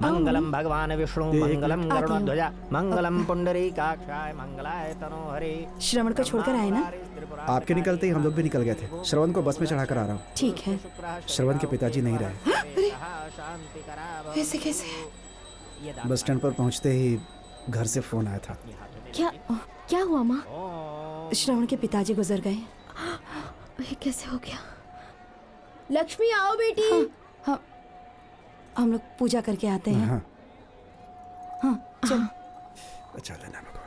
मंगलम भगवान विष्णु, मंगलम गरुड़ध्वज, मंगलम पुंडरीकाक्षाय, मंगलाय तनोहरे। श्रवण को छोड़कर आए ना? आपके निकलते ही हम लोग भी निकल गए थे। श्रवण को बस में चढ़ाकर आ रहा हूँ। ठीक है। श्रवण के पिताजी नहीं रहे। कैसे कैसे? बस स्टैंड पर पहुँचते ही घर से फोन आया था। क्या हुआ माँ? श्रवण के पिताजी गुजर गए। ये कैसे हो गया? लक्ष्मी आओ बेटी। हाँ, हम लोग पूजा करके आते हैं। हाँ हाँ चलो। अच्छा लेना भगवान।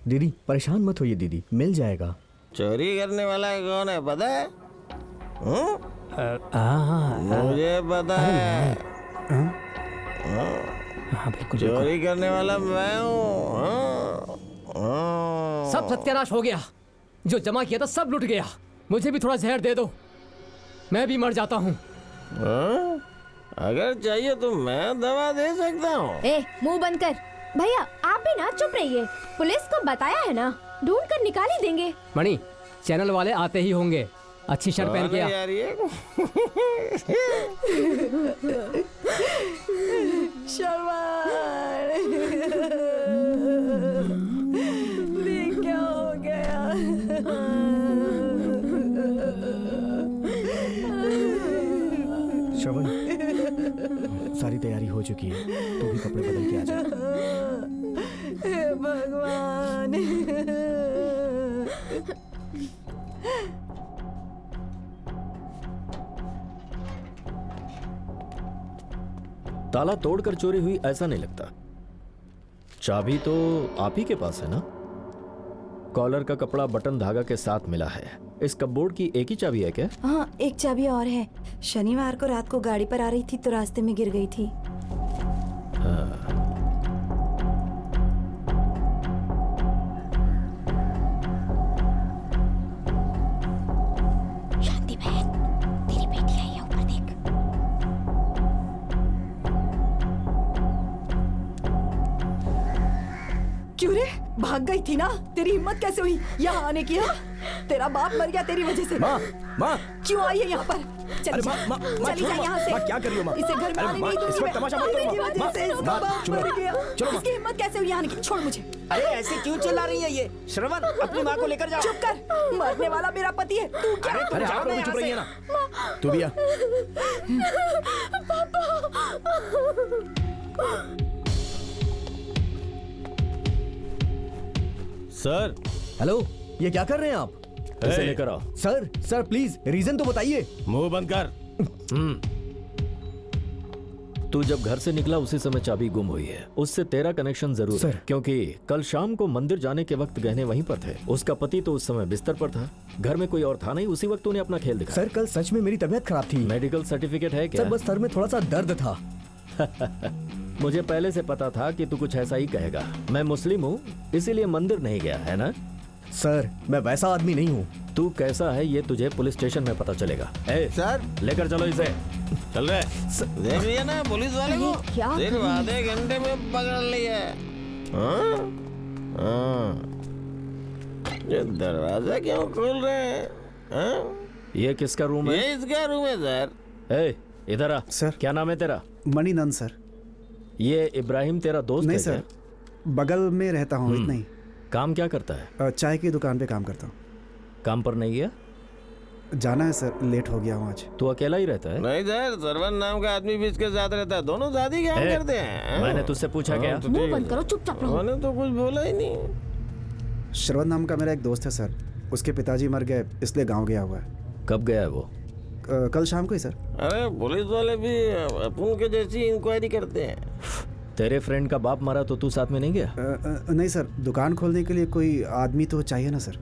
दीदी परेशान मत होइए दीदी, मिल जाएगा। चोरी करने वाला कौन है पता है? मुझे पता है। हाँ बिल्कुल। चोरी करने वाला मैं हूँ। सब सत्यानाश हो गया। जो जमा किया था सब लुट गया। मुझे भी थोड़ा जहर दे दो, मैं भी मर जाता हूँ। अगर चाहिए तो मैं दवा दे सकता हूँ। ए मुंह बंद कर। भैया आप भी ना चुप रहिए। पुलिस को बताया है ना, ढूंढ कर निकाल ही देंगे। मणि, चैनल वाले आते ही होंगे। अच्छी शर्ट पहन के आ। यार ये देख क्या हो गया। श्रवण, सारी तैयारी हो चुकी है, तू भी कपड़े बदल के आ जा। हे भगवान। ताला तोड़कर चोरी हुई ऐसा नहीं लगता। चाबी तो आप ही के पास है ना? कॉलर का कपड़ा बटन धागा के साथ मिला है। इस कपबोर्ड की एक ही चाबी है क्या? हाँ एक चाबी और है। शनिवार को रात को गाड़ी पर आ रही थी तो रास्ते में गिर गई थी। शांति बहन, तेरी बेटी आई है, ऊपर देख। क्यों रे, भाग गई थी ना? तेरी हिम्मत कैसे हुई यहाँ आने की? हाँ? तेरा बाप मर गया तेरी वजह से। माँ, माँ, क्यों आई है यहाँ पर? चली जा, चली जा यहाँ से। माँ क्या कर रही हो माँ? इसे घर में आने नहीं दूंगी इस वक्त मैं। तमाशा मत तेरी करो वजह माँ। से इसका माँ, बाप चलो मर माँ। गया। चलो माँ। इसकी हिम्मत कैसे हुई यहाँ आने की? छोड़ मुझे। अरे ऐसे क्यों चिल्ला रही है ये? श्रवण, अपनी माँ को लेकर जाओ। चुप कर, मरने वाला मेरा पति है। तू क्या? अरे आप लोग भी चुप रहिए ना। तू भी आ। सर, हेलो, ये क्या कर रहे हैं आप? इसे लेकर आओ। सर, सर प्लीज रीजन तो बताइए। मुंह बंद कर। तू जब घर से निकला उसी समय चाबी गुम हुई है। उससे तेरा कनेक्शन जरूर है, क्योंकि कल शाम को मंदिर जाने के वक्त गहने वहीं पर थे। उसका पति तो उस समय बिस्तर पर था, घर में कोई और था नहीं। उसी वक्त तूने अपना खेल दिखाया। सर कल सच में मेरी तबीयत खराब थी। मेडिकल सर्टिफिकेट है क्या? सर बस सर में थोड़ा सा दर्द था। मुझे पहले से पता था कि तू कुछ ऐसा ही कहेगा। मैं मुस्लिम हूँ, इसीलिए मंदिर नहीं गया, है ना? सर मैं वैसा आदमी नहीं हूँ। तू कैसा है ये तुझे पुलिस स्टेशन में पता चलेगा। ए, सर लेकर चलो इसे। चल रहे। देख लिया ना पुलिस वाले को? क्या? सिर्फ आधे घंटे में पकड़ लिया। हाँ? हाँ। ये दरवाजा क्यों खोल रहे हैं? हाँ? ये किसका रूम है? ये इसका रूम है सर। ए, इधर आ। सर। क्या नाम है तेरा? मणिनंद सर। ये इब्राहिम तेरा दोस्त नहीं है सर, क्या? बगल में रहता हूँ, इतना ही। काम क्या करता है? चाय की दुकान पे काम करता हूँ। काम पर नहीं गया? जाना है सर, लेट हो गया हूँ आज। तू अकेला ही रहता है? नहीं सर, सरवन नाम का आदमी भी इसके साथ रहता है, दोनों शादी क्या ए, करते हैं। मैंने तुझसे पूछा क्या? तो मुंह ठीक बंद है। करो, चुपचाप रहो। मैंने तो कुछ बोला ही नहीं। श्रवण नाम का मेरा एक दोस्त है सर, उसके पिताजी मर गए इसलिए गांव गया हुआ है। कब गया है वो? कल शाम को ही सर। अरे पुलिस वाले भी अपन के जैसी इंक्वायरी करते हैं। तेरे फ्रेंड का बाप मरा तो तू साथ में नहीं गया? नहीं सर, दुकान खोलने के लिए कोई आदमी तो चाहिए ना सर।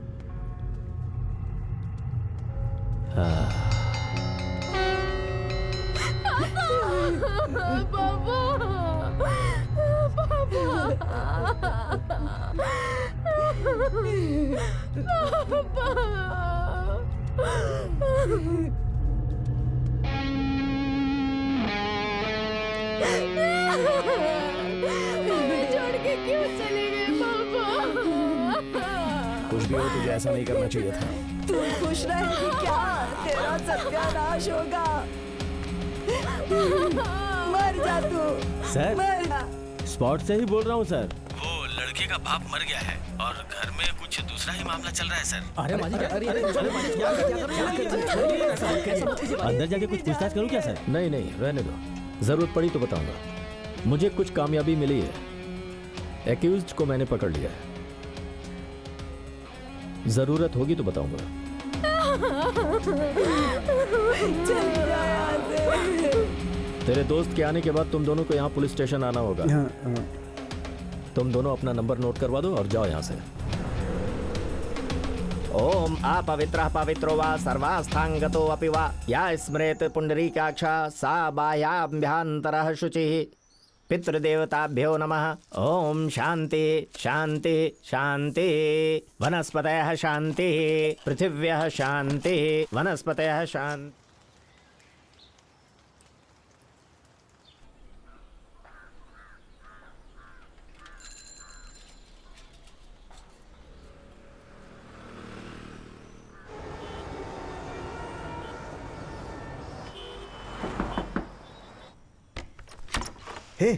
छोड़ के क्यों चले गए पापा? कुछ भी हो, तुझे ऐसा नहीं करना चाहिए था। तू खुश रहेगी क्या? तेरा सत्यानाश होगा। मर जा तू, सर मर जा। स्पॉट से ही बोल रहा हूँ सर। वो लड़के का बाप मर गया है और घर में कुछ दूसरा ही मामला चल रहा है सर। अरे मालिक, अंदर जाके कुछ पूछताछ करूँ क्या सर? नहीं नहीं, रहने दो, जरूरत पड़ी तो बताऊंगा। मुझे कुछ कामयाबी मिली है, एक्यूज्ड को मैंने पकड़ लिया है, जरूरत होगी तो बताऊंगा। चल जा यहाँ से। तेरे दोस्त के आने के बाद तुम दोनों को यहाँ पुलिस स्टेशन आना होगा। तुम दोनों अपना नंबर नोट करवा दो और जाओ यहाँ से। ओम अपवित्रः पवित्रो वा सर्वास्थांगतो अपि वा या स्मरेत पुंडरीकाक्षा सा बाह्याभ्यन्तरः शुचिः। पितृदेवताभ्यो नमः। ओम शांति शांति शांति। वनस्पतयः शांति, पृथिव्यः शांति, वनस्पतयः शांति। हे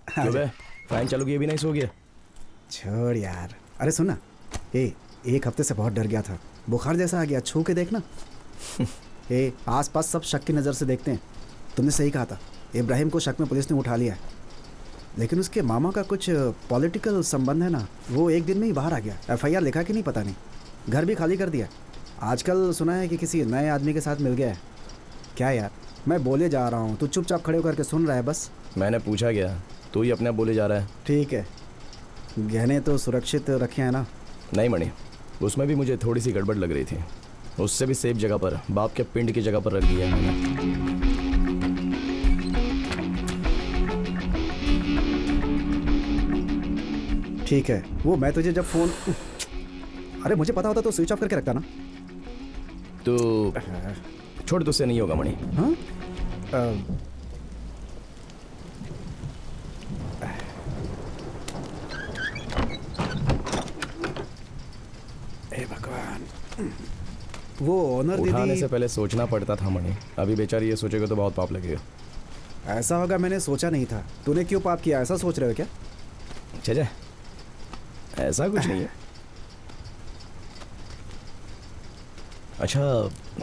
क्यों बे? फैन चालू किए भी नहीं सो गया? छोड़ यार। अरे सुनना, एक हफ्ते से बहुत डर गया था, बुखार जैसा आ गया, छू के देखना। आसपास सब शक की नज़र से देखते हैं। तुमने सही कहा था, इब्राहिम को शक में पुलिस ने उठा लिया है, लेकिन उसके मामा का कुछ पॉलिटिकल संबंध है ना, वो एक दिन में ही बाहर आ गया। FIR लिखा कि नहीं पता नहीं, घर भी खाली कर दिया। आजकल सुना है कि किसी नए आदमी के साथ मिल गया है। क्या यार, मैं बोले जा रहा हूँ, तू चुपचाप खड़े होकर के सुन रहा है बस। मैंने पूछा क्या, तू ही अपने आप बोले जा रहा है। ठीक है, गहने तो सुरक्षित रखे हैं ना? नहीं मणि, उसमें भी मुझे थोड़ी सी गड़बड़ लग रही थी। उससे भी सेफ जगह पर, बाप के पिंड की जगह पर रख दिया मैंने। ठीक है, वो मैं तुझे जब फोन, अरे मुझे पता होता तो स्विच ऑफ करके रखता ना। तो छोड़, तुझसे नहीं होगा मणि। हाँ? हे भगवान, वो ओनर उठाने दीदी। से पहले सोचना पड़ता था मणि, अभी बेचारी ये सोचेगा तो बहुत पाप लगेगा। ऐसा होगा मैंने सोचा नहीं था। तूने क्यों पाप किया, ऐसा सोच रहे हो क्या? अच्छा, ऐसा कुछ नहीं है। अच्छा,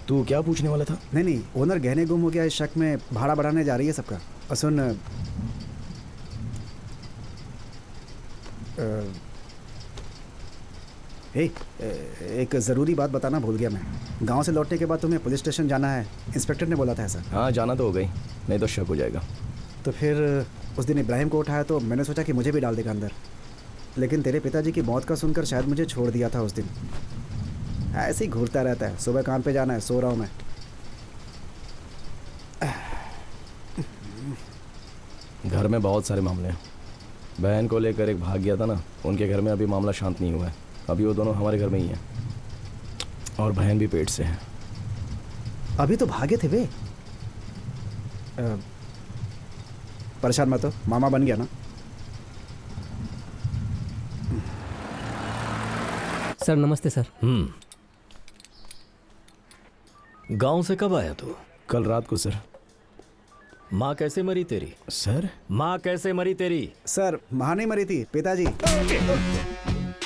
तू क्या पूछने वाला था? नहीं, ओनर गहने गुम हो गया, इस शक में भाड़ा बढ़ाने जा रही है सबका। और सुन, एक ज़रूरी बात बताना भूल गया मैं। गांव से लौटने के बाद तुम्हें पुलिस स्टेशन जाना है, इंस्पेक्टर ने बोला था ऐसा। हाँ, जाना तो हो गई, नहीं तो शक हो जाएगा। तो फिर उस दिन इब्राहिम को उठाया तो मैंने सोचा कि मुझे भी डाल देगा अंदर, लेकिन तेरे पिताजी की मौत का सुनकर शायद मुझे छोड़ दिया था उस दिन। ऐसे ही घूरता रहता है, सुबह काम पे जाना है, सो रहा हूँ मैं। घर में बहुत सारे मामले हैं। बहन को लेकर एक भाग गया था ना, उनके घर में अभी मामला शांत नहीं हुआ है। अभी वो दोनों हमारे घर में ही हैं, और बहन भी पेट से है। अभी तो भागे थे वे। परेशान मत हो, मामा बन गया ना। सर नमस्ते सर। गांव से कब आया तू? कल रात को सर। माँ कैसे मरी तेरी? सर? माँ कैसे मरी तेरी? सर, माँ नहीं मरी थी, पिताजी।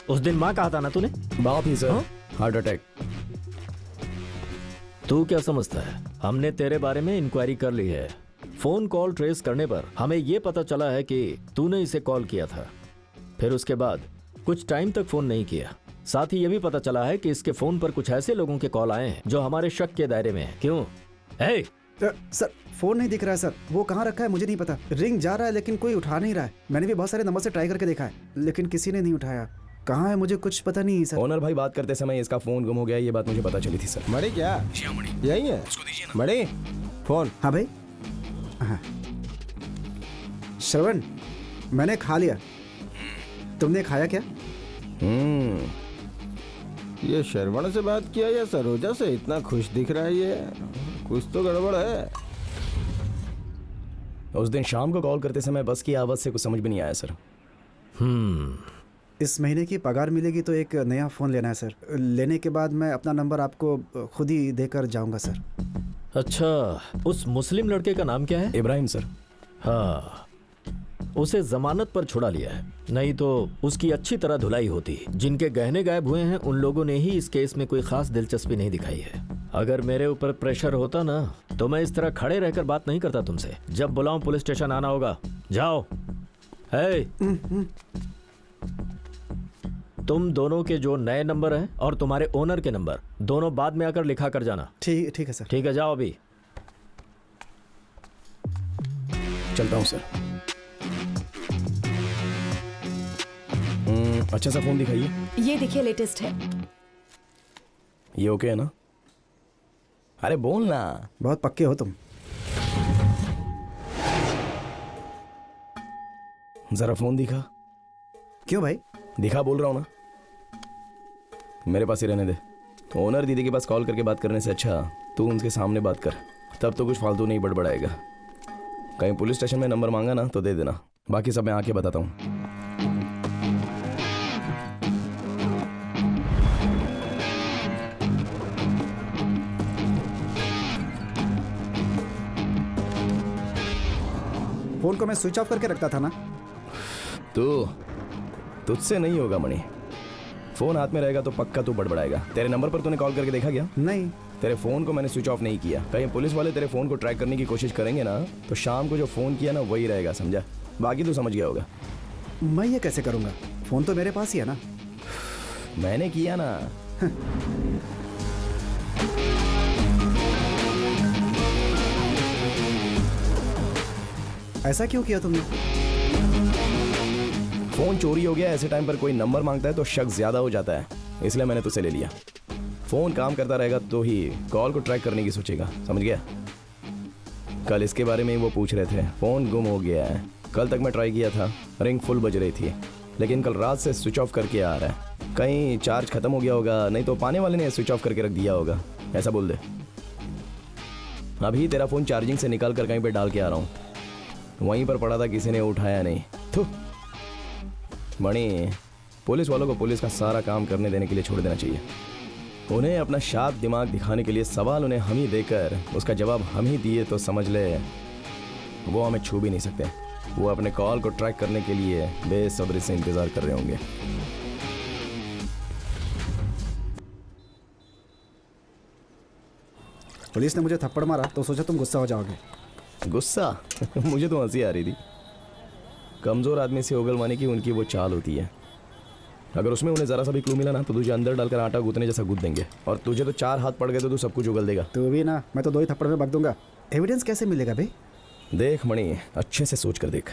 उस दिन माँ कहा था ना तूने? बाप ही सर, हार्ट अटैक। तू क्या समझता है? हमने तेरे बारे में इंक्वायरी कर ली है। फोन कॉल ट्रेस करने पर हमें यह पता चला है कि तूने इसे कॉल किया था, फिर उसके बाद कुछ टाइम तक फोन नहीं किया। साथ ही यह भी पता चला है कि इसके फोन पर कुछ ऐसे लोगों के कॉल आए हैं जो हमारे शक के दायरे में हैं। क्यों? हे सर फोन नहीं दिख रहा है सर, वो कहाँ रखा है मुझे नहीं पता। रिंग जा रहा है लेकिन कोई उठा नहीं रहा है। मैंने भी बहुत सारे नंबर से ट्राई करके देखा है लेकिन किसी ने नहीं उठाया। कहाँ है मुझे कुछ पता नहीं सर। ओनर भाई बात करते समय इसका फोन गुम हो गया, ये बात मुझे पता चली थी सर। मणि क्या यही है? मणि फोन। हाँ भाई। हाँ श्रवण, मैंने खा लिया, तुमने खाया क्या? ये श्रवण से बात किया या सरोजा से? इतना खुश दिख रहा है ये, कुछ तो गड़बड़ है। उस दिन शाम को कॉल करते समय बस की आवाज से कुछ समझ भी नहीं आया सर। इस महीने की पगार मिलेगी तो एक नया फ़ोन लेना है सर। लेने के बाद मैं अपना नंबर आपको खुद ही देकर जाऊंगा सर। अच्छा, उस मुस्लिम लड़के का नाम क्या है? इब्राहिम सर। हाँ, उसे जमानत पर छुड़ा लिया है, नहीं तो उसकी अच्छी तरह धुलाई होती। जिनके गहने गायब हुए हैं उन लोगों ने ही इस केस में कोई खास दिलचस्पी नहीं दिखाई है। अगर मेरे ऊपर प्रेशर होता ना तो मैं इस तरह खड़े रहकर बात नहीं करता तुमसे। जब बुलाऊं पुलिस स्टेशन आना होगा। जाओ। है तुम दोनों के जो नए नंबर हैं और तुम्हारे ओनर के नंबर दोनों बाद में आकर लिखा कर जाना। ठीक है सर। ठीक है, जाओ अभी। चलता हूँ सर। अच्छा सा फोन दिखाइए। ये देखिए, लेटेस्ट है। ये ओके है ना? अरे बोल ना। बहुत पक्के हो तुम। जरा फोन दिखा। क्यों भाई? दिखा बोल रहा हूँ ना। मेरे पास ही रहने दे। ओनर दीदी के पास कॉल करके बात करने से अच्छा तू उनके सामने बात कर, तब तो कुछ फालतू नहीं बड़बड़ाएगा। कहीं पुलिस स्टेशन में नंबर मांगा ना तो दे देना, बाकी सब मैं आके बताता हूँ। फोन को मैं स्विच ऑफ करके रखता था ना। तुझसे नहीं होगा मणि। फोन हाथ में रहेगा तो पक्का तू बड़बड़ाएगा। तेरे नंबर पर तूने कॉल करके देखा क्या? नहीं। तेरे फोन को मैंने स्विच ऑफ नहीं किया। कहीं पुलिस वाले तेरे फोन को ट्रैक करने की कोशिश करेंगे ना तो शाम को जो फोन किया ना वही रहेगा, समझा? बाकी तू समझ गया होगा। मैं ये कैसे करूंगा? फोन तो मेरे पास ही है ना। मैंने किया ना। ऐसा क्यों किया तुमने? फोन चोरी हो गया, ऐसे टाइम पर कोई नंबर मांगता है तो शक ज्यादा हो जाता है, इसलिए मैंने तुझसे ले लिया। फोन काम करता रहेगा तो ही कॉल को ट्रैक करने की सोचेगा, समझ गया? कल इसके बारे में ही वो पूछ रहे थे, फोन गुम हो गया है। कल तक मैं ट्राई किया था, रिंग फुल बज रही थी, लेकिन कल रात से स्विच ऑफ करके आ रहा है। कहीं चार्ज खत्म हो गया होगा, नहीं तो पाने वाले ने स्विच ऑफ करके रख दिया होगा, ऐसा बोल दे। अभी तेरा फोन चार्जिंग से निकाल कर कहीं पे डाल के आ रहा हूँ, वहीं पर पड़ा था, किसी ने उठाया नहीं। थू मणि, पुलिस वालों को पुलिस का सारा काम करने देने के लिए छोड़ देना चाहिए। उन्हें अपना शार्प दिमाग दिखाने के लिए सवाल उन्हें हम ही देकर उसका जवाब हम ही दिए तो समझ ले वो हमें छू भी नहीं सकते। वो अपने कॉल को ट्रैक करने के लिए बेसब्री से इंतजार कर रहे होंगे। पुलिस ने मुझे थप्पड़ मारा तो सोचा तुम गुस्सा हो जाओगे। गुस्सा? मुझे तो हंसी आ रही थी। कमजोर आदमी से उगलवाने की उनकी वो चाल होती है। अगर उसमें उन्हें जरा सा भी क्लू मिला ना तो तुझे अंदर डालकर आटा गूंथने जैसा गूंथ देंगे, और तुझे तो 4 हाथ पड़ गए तो तू सब कुछ उगल देगा। तू भी ना, मैं तो 2 ही थप्पड़ में बक दूंगा। एविडेंस कैसे मिलेगा भाई? देख मणि, अच्छे से सोच कर देख।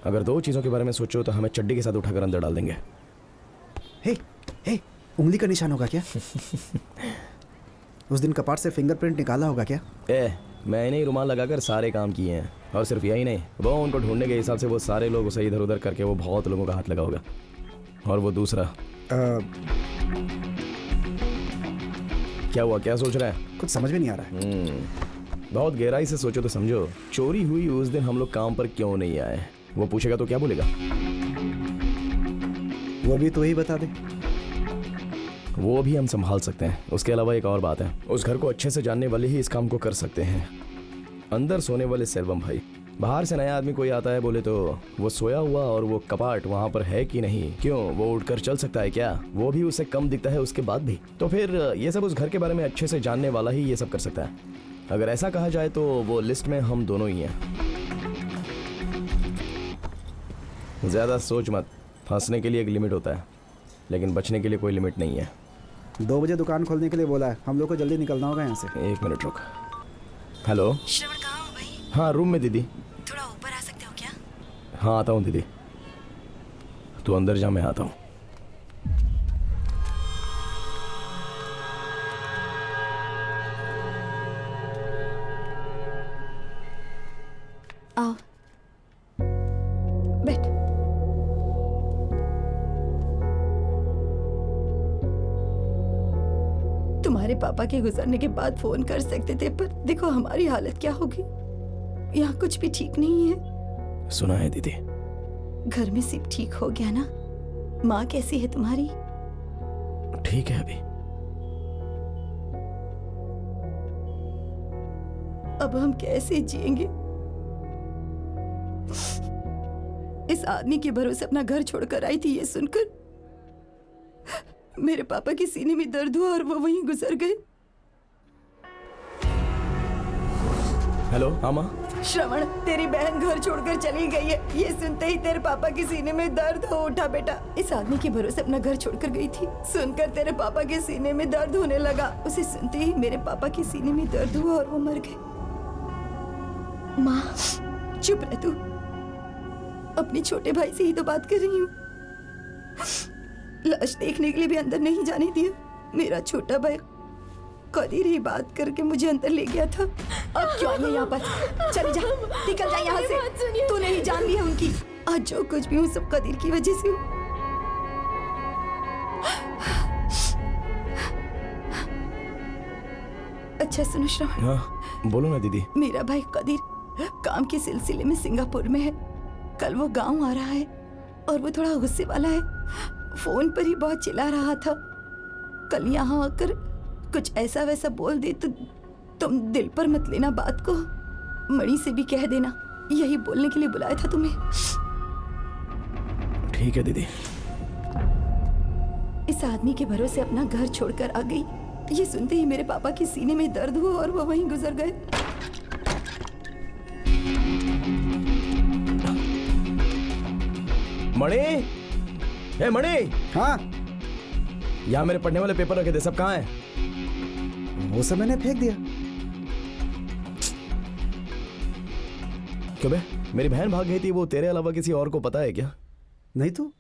अगर 2 चीज़ों के बारे में सोचो तो हमें चड्डी के साथ उठाकर अंदर डाल देंगे। हे, उंगली का निशान होगा क्या? उस दिन कपाट से फिंगरप्रिंट निकाला होगा क्या? मैंने ही रुमाल लगाकर सारे काम किए हैं, और सिर्फ यही नहीं, वो उनको ढूंढने के हिसाब से वो सारे लोग उसे इधर उधर करके वो बहुत लोगों का हाथ लगा होगा। और वो दूसरा क्या हुआ? क्या सोच रहा है? कुछ समझ में नहीं आ रहा है। बहुत गहराई से सोचो तो समझो। चोरी हुई उस दिन हम लोग काम पर क्यों नहीं आए? वो पूछेगा तो क्या बोलेगा? वो भी तो ही बता दे। वो भी हम संभाल सकते हैं। उसके अलावा एक और बात है, उस घर को अच्छे से जानने वाले ही इस काम को कर सकते हैं। अंदर सोने वाले सेल्वम भाई बाहर से नया आदमी कोई आता है बोले तो वो सोया हुआ और वो कपाट वहाँ पर है कि नहीं, क्यों वो उठकर चल सकता है क्या, वो भी उसे कम दिखता है उसके बाद भी, तो फिर ये सब उस घर के बारे में अच्छे से जानने वाला ही ये सब कर सकता है। अगर ऐसा कहा जाए तो वो लिस्ट में हम दोनों ही हैं। ज़्यादा सोच मत, फंसने के लिए एक लिमिट होता है लेकिन बचने के लिए कोई लिमिट नहीं है। 2 बजे दुकान खोलने के लिए बोला है, हम लोग को जल्दी निकलना होगा यहाँ से। 1 मिनट रुक। हेलो। श्रवण कहाँ हो भाई? हाँ रूम में दीदी। थोड़ा ऊपर आ सकते हो क्या? हाँ आता हूँ दीदी, तू अंदर जा, मैं आता हूँ। आओ बैठ। तुम्हारे पापा के गुजरने के बाद फोन कर सकते थे, पर देखो हमारी हालत क्या होगी। यहाँ कुछ भी ठीक नहीं है। सुना है दीदी। घर में सब ठीक हो गया ना? माँ कैसी है तुम्हारी? ठीक है अभी। अब हम कैसे जिएंगे? इस आदमी के भरोसे अपना घर छोड़कर आई थी, ये सुनकर मेरे पापा के सीने में दर्द हुआ और वो वहीं गुजर गए। हेलो हाँ माँ। श्रवण, तेरी बहन घर छोड़कर चली गई है, ये सुनते ही तेरे पापा के सीने में दर्द हो उठा। बेटा, इस आदमी के भरोसे अपना घर छोड़कर गई थी, सुनकर तेरे पापा के सीने में दर्द होने लगा। उसे सुनते ही मेरे पापा के सीने में दर्द हुआ और वो मर गए। माँ चुप रह तू, अपने छोटे भाई से ही तो बात कर रही हूँ। लाश देखने के लिए भी अंदर नहीं जाने दिया। मेरा छोटा भाई कदीर ही बात करके मुझे अंदर ले गया था। अब क्यों आई है यहाँ पर? चल जा, निकल जा यहाँ से। तू नहीं जान ली है उनकी। आज जो कुछ भी हूँ सब कदीर की वजह से हूँ। अच्छा सुनो श्रवण। हाँ बोलो ना दीदी। मेरा भाई कदीर काम के सिलसिले में सिंगापुर में है। कल वो गांव आ रहा है और वो थोड़ा गुस्से वाला है। फोन पर ही बहुत चिल्ला रहा था। कल यहाँ आकर कुछ ऐसा वैसा बोल दे तो तुम दिल पर मत लेना बात को। मणि से भी कह देना, यही बोलने के लिए बुलाया था तुम्हें। ठीक है दीदी। इस आदमी के भरोसे अपना घर छोड़कर आ गई, ये सुनते ही मेरे पापा के सीने में दर्द हुआ और वो वहीं गुजर गए। मणि, ए मणि। हाँ यहाँ मेरे पढ़ने वाले पेपर रखे थे, सब कहाँ हैं? वो सब मैंने फेंक दिया। क्यों बे? मेरी बहन भाग गई थी, वो तेरे अलावा किसी और को पता है क्या? नहीं तो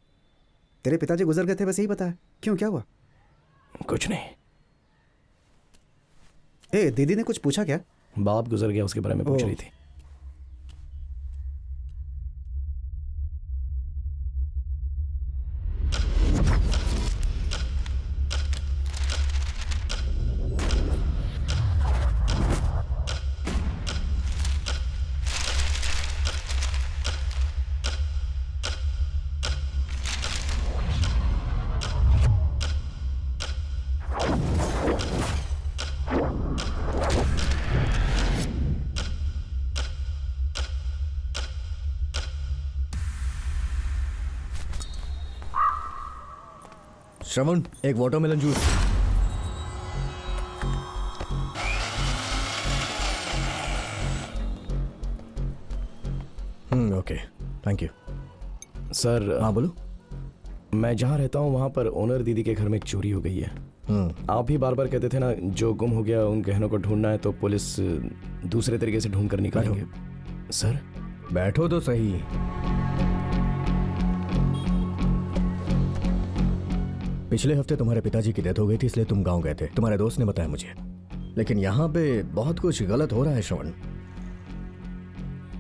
तेरे पिताजी गुजर गए थे, बस यही पता है। क्यों, क्या हुआ? कुछ नहीं। ए दीदी ने कुछ पूछा क्या? बाप गुजर गया उसके बारे में पूछ रही थी। श्रवण, एक watermelon juice. Okay, thank you. Sir. हाँ बोलो। मैं जहाँ रहता हूँ वहाँ पर ओनर दीदी के घर में एक चोरी हो गई है। आप ही बार बार कहते थे ना, जो गुम हो गया उन गहनों को ढूंढना है तो पुलिस दूसरे तरीके से ढूंढ कर निकालेंगे। सर बैठो तो सही। पिछले हफ्ते तुम्हारे पिताजी की डेथ हो गई थी, इसलिए तुम गांव गए थे, तुम्हारे दोस्त ने बताया मुझे। लेकिन यहाँ पे बहुत कुछ गलत हो रहा है श्रवण।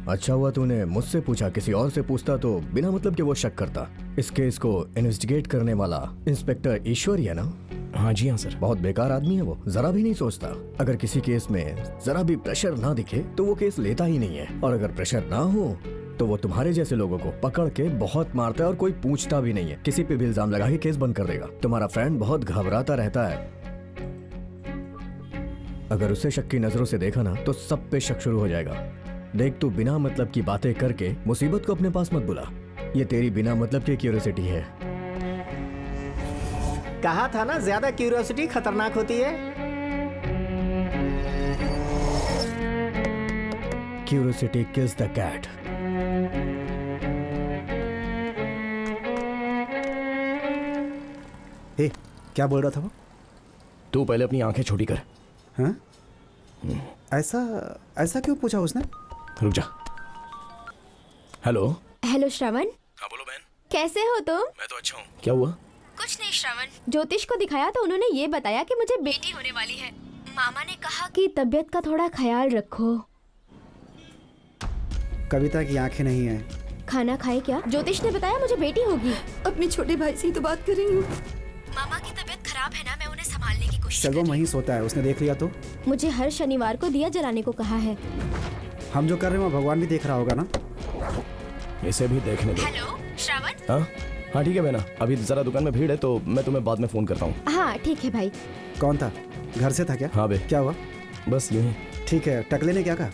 अच्छा हुआ तूने मुझसे पूछा, किसी और से पूछता तो बिना मतलब के वो शक करता। इस केस को इन्वेस्टिगेट करने वाला इंस्पेक्टर ईश्वर ही है ना? हाँ जी हाँ सर। बहुत बेकार आदमी है वो, जरा भी नहीं सोचता। अगर किसी केस में जरा भी प्रेशर ना दिखे तो वो केस लेता ही नहीं है, और अगर प्रेशर ना हो तो वो तुम्हारे जैसे लोगों को पकड़ के बहुत मारता है और कोई पूछता भी नहीं है। किसी पे भी इल्जाम लगा के केस बंद कर देगा। तुम्हारा फ्रेंड बहुत घबराता रहता है। अगर उसे शक की नजरों से देखा ना तो सब पे शक शुरू हो जाएगा। देख, तू बिना मतलब की बातें करके मुसीबत को अपने पास मत बुला। ये तेरी बिना मतलब की क्यूरियोसिटी है। कहा था ना, ज्यादा क्यूरियोसिटी खतरनाक होती है। Curiosity kills the cat. Hey, क्या बोल रहा था वो? तू पहले अपनी आंखें छोटी कर। हाँ? ऐसा ऐसा क्यों पूछा उसने? रुक जा। हेलो। हेलो श्रवण, हाँ बोलो बहन। कैसे हो तुम? मैं तो अच्छा हूँ। क्या हुआ? कुछ नहीं श्रवण, ज्योतिष को दिखाया तो उन्होंने ये बताया कि मुझे बेटी होने वाली है। मामा ने कहा कि तबीयत का थोड़ा ख्याल रखो। कविता की आंखें नहीं है। खाना खाए क्या? ज्योतिष ने बताया मुझे बेटी होगी। अपने छोटे भाई से ही तो बात कर रही हूँ। मामा की तबीयत खराब है ना, मैं उन्हें संभालने की कोशिश सर्वम वहीं सोता है, उसने देख लिया तो? मुझे हर शनिवार को दिया जलाने को कहा है। हम जो कर रहे हैं वो भगवान भी देख रहा होगा ना? इसे भी देखने दो। हेलो श्रवण। हाँ हाँ ठीक है बहना, अभी जरा दुकान में भीड़ है तो मैं तुम्हें बाद में फोन करता हूँ। हाँ ठीक है भाई। कौन था? घर से था क्या? हाँ बे। क्या हुआ? बस यूं ही। ठीक है, टकले ने क्या कहा?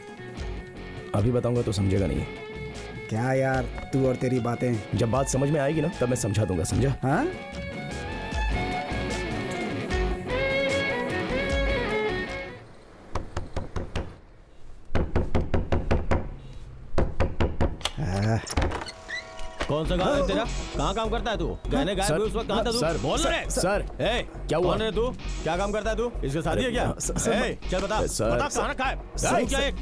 अभी बताऊंगा तो समझेगा नहीं। क्या यार, तू और तेरी बातें। जब बात समझ में आएगी ना तब मैं समझा दूंगा, समझा? हाँ? कौन सा गाँव है तेरा? कहाँ काम करता है तू? कहने गायब हुए उस वक्त कहाँ था तू? सर, बोल सर, रे। सर, ए, क्या हुआ? कौन है तू? क्या काम करता है तू? इसकी शादी है क्या? ए, चल बता। सर, बता कहाँ रखा है? तू क्या एक?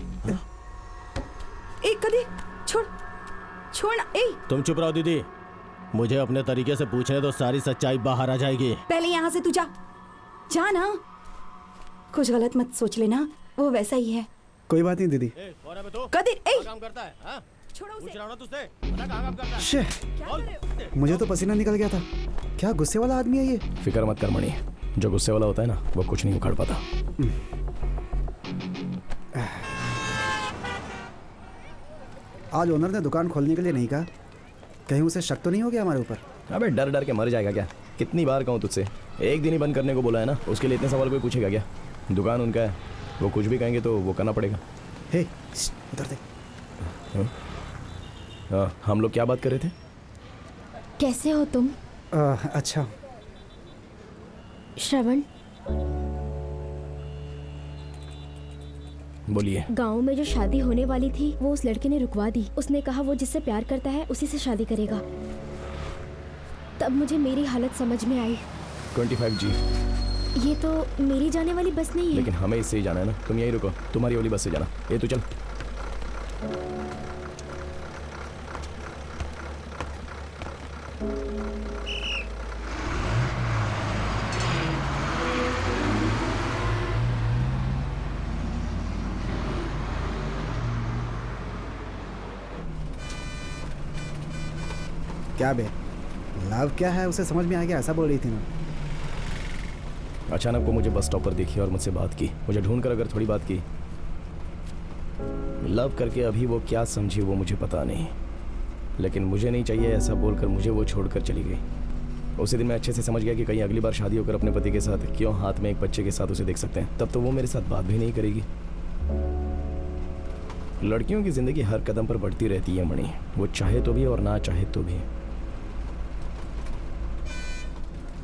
एक कदी छोड़ छोड़ ना। ए, तुम चुप रहो दीदी। मुझे अपने तरीके से पूछने तो सारी सच्चाई बाहर आ जाएगी। पहले यहाँ से तू जा ना। कुछ गलत मत सोच लेना, वो वैसा ही है। कोई बात नहीं दीदी। कौन है बे तू? कदीर, ए, काम करता है? हाँ? छोड़ो पूछ उसे। रहा हूँ ना तुझसे। बता कहाँ काम करता है? शे, मुझे तो पसीना निकल गया था। क्या गुस्से वाला आदमी है ये? फिक्र मत कर मणि, जो गुस्से वाला होता है ना वो कुछ नहीं उखाड़ पाता। आज ओनर ने दुकान खोलने के लिए नहीं कहा, कहीं उसे शक तो नहीं हो गया हमारे ऊपर? अबे डर डर के मर जाएगा क्या? कितनी बार कहूँ तुझसे, एक दिन ही बंद करने को बोला है ना, उसके लिए इतने सवाल कोई पूछेगा क्या? दुकान उनका है, वो कुछ भी कहेंगे तो वो करना पड़ेगा। हे, उधर देख। हाँ, हम लोग क्या बात कर रहे थे? कैसे हो तुम? अच्छा। श्रवण, बोलिए। गांव में जो शादी होने वाली थी वो उस लड़के ने रुकवा दी। उसने कहा वो जिससे प्यार करता है उसी से शादी करेगा। तब मुझे मेरी हालत समझ में आई। 25G। ये तो मेरी जाने वाली बस नहीं है। लेकिन हमें इससे ही जाना है ना, तुम यहीं रुको, तुम्हारी वाली बस से जाना। ये तू चल। क्या बे, लव क्या है उसे समझ में आ गया, ऐसा बोल रही थी ना? अचानक वो मुझे बस स्टॉप पर देखी और मुझसे बात की। मुझे ढूंढकर अगर थोड़ी बात की, लव करके अभी वो क्या समझी वो मुझे पता नहीं, लेकिन मुझे नहीं चाहिए ऐसा बोलकर मुझे वो छोड़कर चली गई। उसी दिन मैं अच्छे से समझ गया कि कहीं अगली बार शादी होकर अपने पति के साथ क्यों हाथ में एक बच्चे के साथ उसे देख सकते हैं। तब तो वो मेरे साथ बात भी नहीं करेगी। लड़कियों की जिंदगी हर कदम पर बढ़ती रहती है मणि, वो चाहे तो भी और ना चाहे तो भी।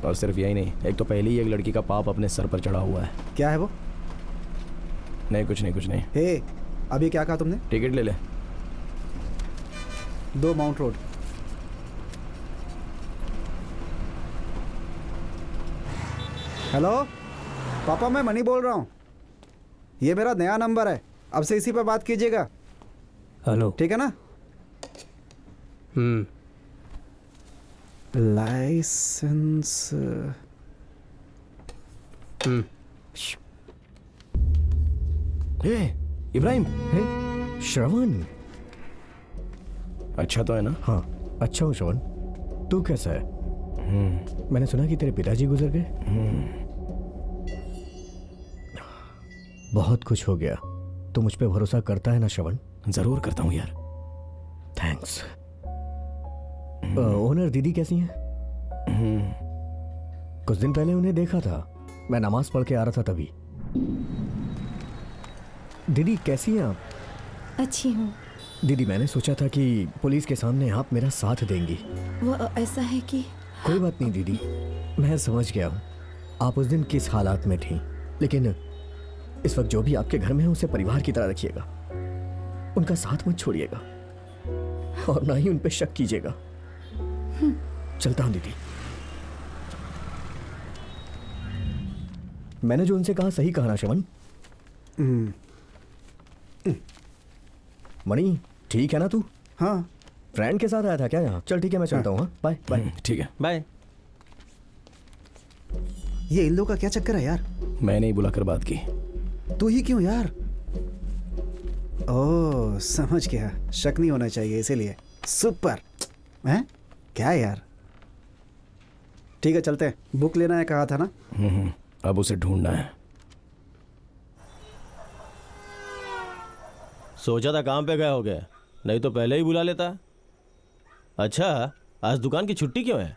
और सिर्फ यही नहीं, एक तो पहले ही एक लड़की का पाप अपने सर पर चढ़ा हुआ है। क्या है वो? नहीं कुछ नहीं कुछ नहीं। हे, अभी क्या कहा तुमने? टिकट ले ले। 2 माउंट रोड। हेलो पापा, मैं मनी बोल रहा हूँ। ये मेरा नया नंबर है, अब से इसी पर बात कीजिएगा, हेलो। ठीक है ना? लाइसेंस। हे इब्राहिम। हे, श्रवण। अच्छा तो है ना? हाँ, अच्छा हूँ श्रवण। तू कैसा है? मैंने सुना कि तेरे पिताजी गुजर गए। बहुत कुछ हो गया। तू मुझ पे भरोसा करता है ना श्रवण? जरूर करता हूँ यार। थैंक्स। ओनर दीदी कैसी हैं? कुछ दिन पहले उन्हें देखा था, मैं नमाज पढ़ के आ रहा था तभी। दीदी कैसी हैं आप? अच्छी हूँ। दीदी मैंने सोचा था कि पुलिस के सामने आप मेरा साथ देंगी। वो ऐसा है कि कोई बात नहीं दीदी, मैं समझ गया हूँ आप उस दिन किस हालात में थी, लेकिन इस वक्त जो भी आपके घर में है उसे परिवार की तरह रखिएगा, उनका साथ मत छोड़िएगा और ना ही उन पे शक कीजिएगा। चलता हूँ दीदी। मैंने जो उनसे कहा सही कहा ना शवन? मणि ठीक है ना तू? हाँ। फ्रेंड के साथ आया था क्या यहाँ? चल ठीक है मैं चलता हूँ। हाँ बाय बाय। ठीक है बाय। ये इन लोगों का क्या चक्कर है यार? मैंने ही बुलाकर बात की। तू ही क्यों यार? ओह समझ गया, शक नहीं होना चाहिए इसीलिए। सुपर हैं? क्या यार, ठीक है चलते हैं। बुक लेना है कहा था ना? अब उसे ढूंढना है। सोचा था काम पे गए हो गए, नहीं तो पहले ही बुला लेता। अच्छा आज दुकान की छुट्टी क्यों है?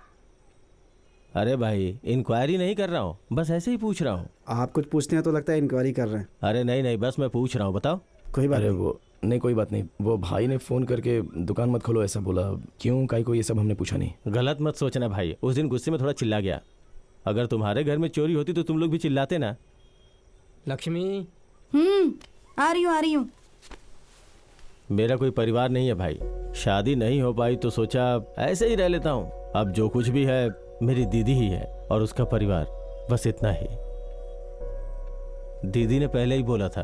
अरे भाई इंक्वायरी नहीं कर रहा हूँ, बस ऐसे ही पूछ रहा हूँ। आप कुछ पूछते हैं तो लगता है इंक्वायरी कर रहे हैं। अरे नहीं नहीं, बस मैं पूछ रहा हूँ, बताओ। कोई बात अरे नहीं। वो नहीं, कोई बात नहीं। वो भाई ने फोन करके दुकान मत खोलो ऐसा बोला। क्यों काई को ये सब हमने पूछा नहीं। गलत मत सोचना भाई, उस दिन गुस्से में थोड़ा चिल्ला गया। अगर तुम्हारे घर में चोरी होती तो तुम लोग भी चिल्लाते ना। लक्ष्मी, आ रही हूँ। मेरा कोई परिवार नहीं है भाई, शादी नहीं हो पाई तो सोचा ऐसे ही रह लेता हूँ। अब जो कुछ भी है मेरी दीदी ही है और उसका परिवार, बस इतना ही। दीदी ने पहले ही बोला था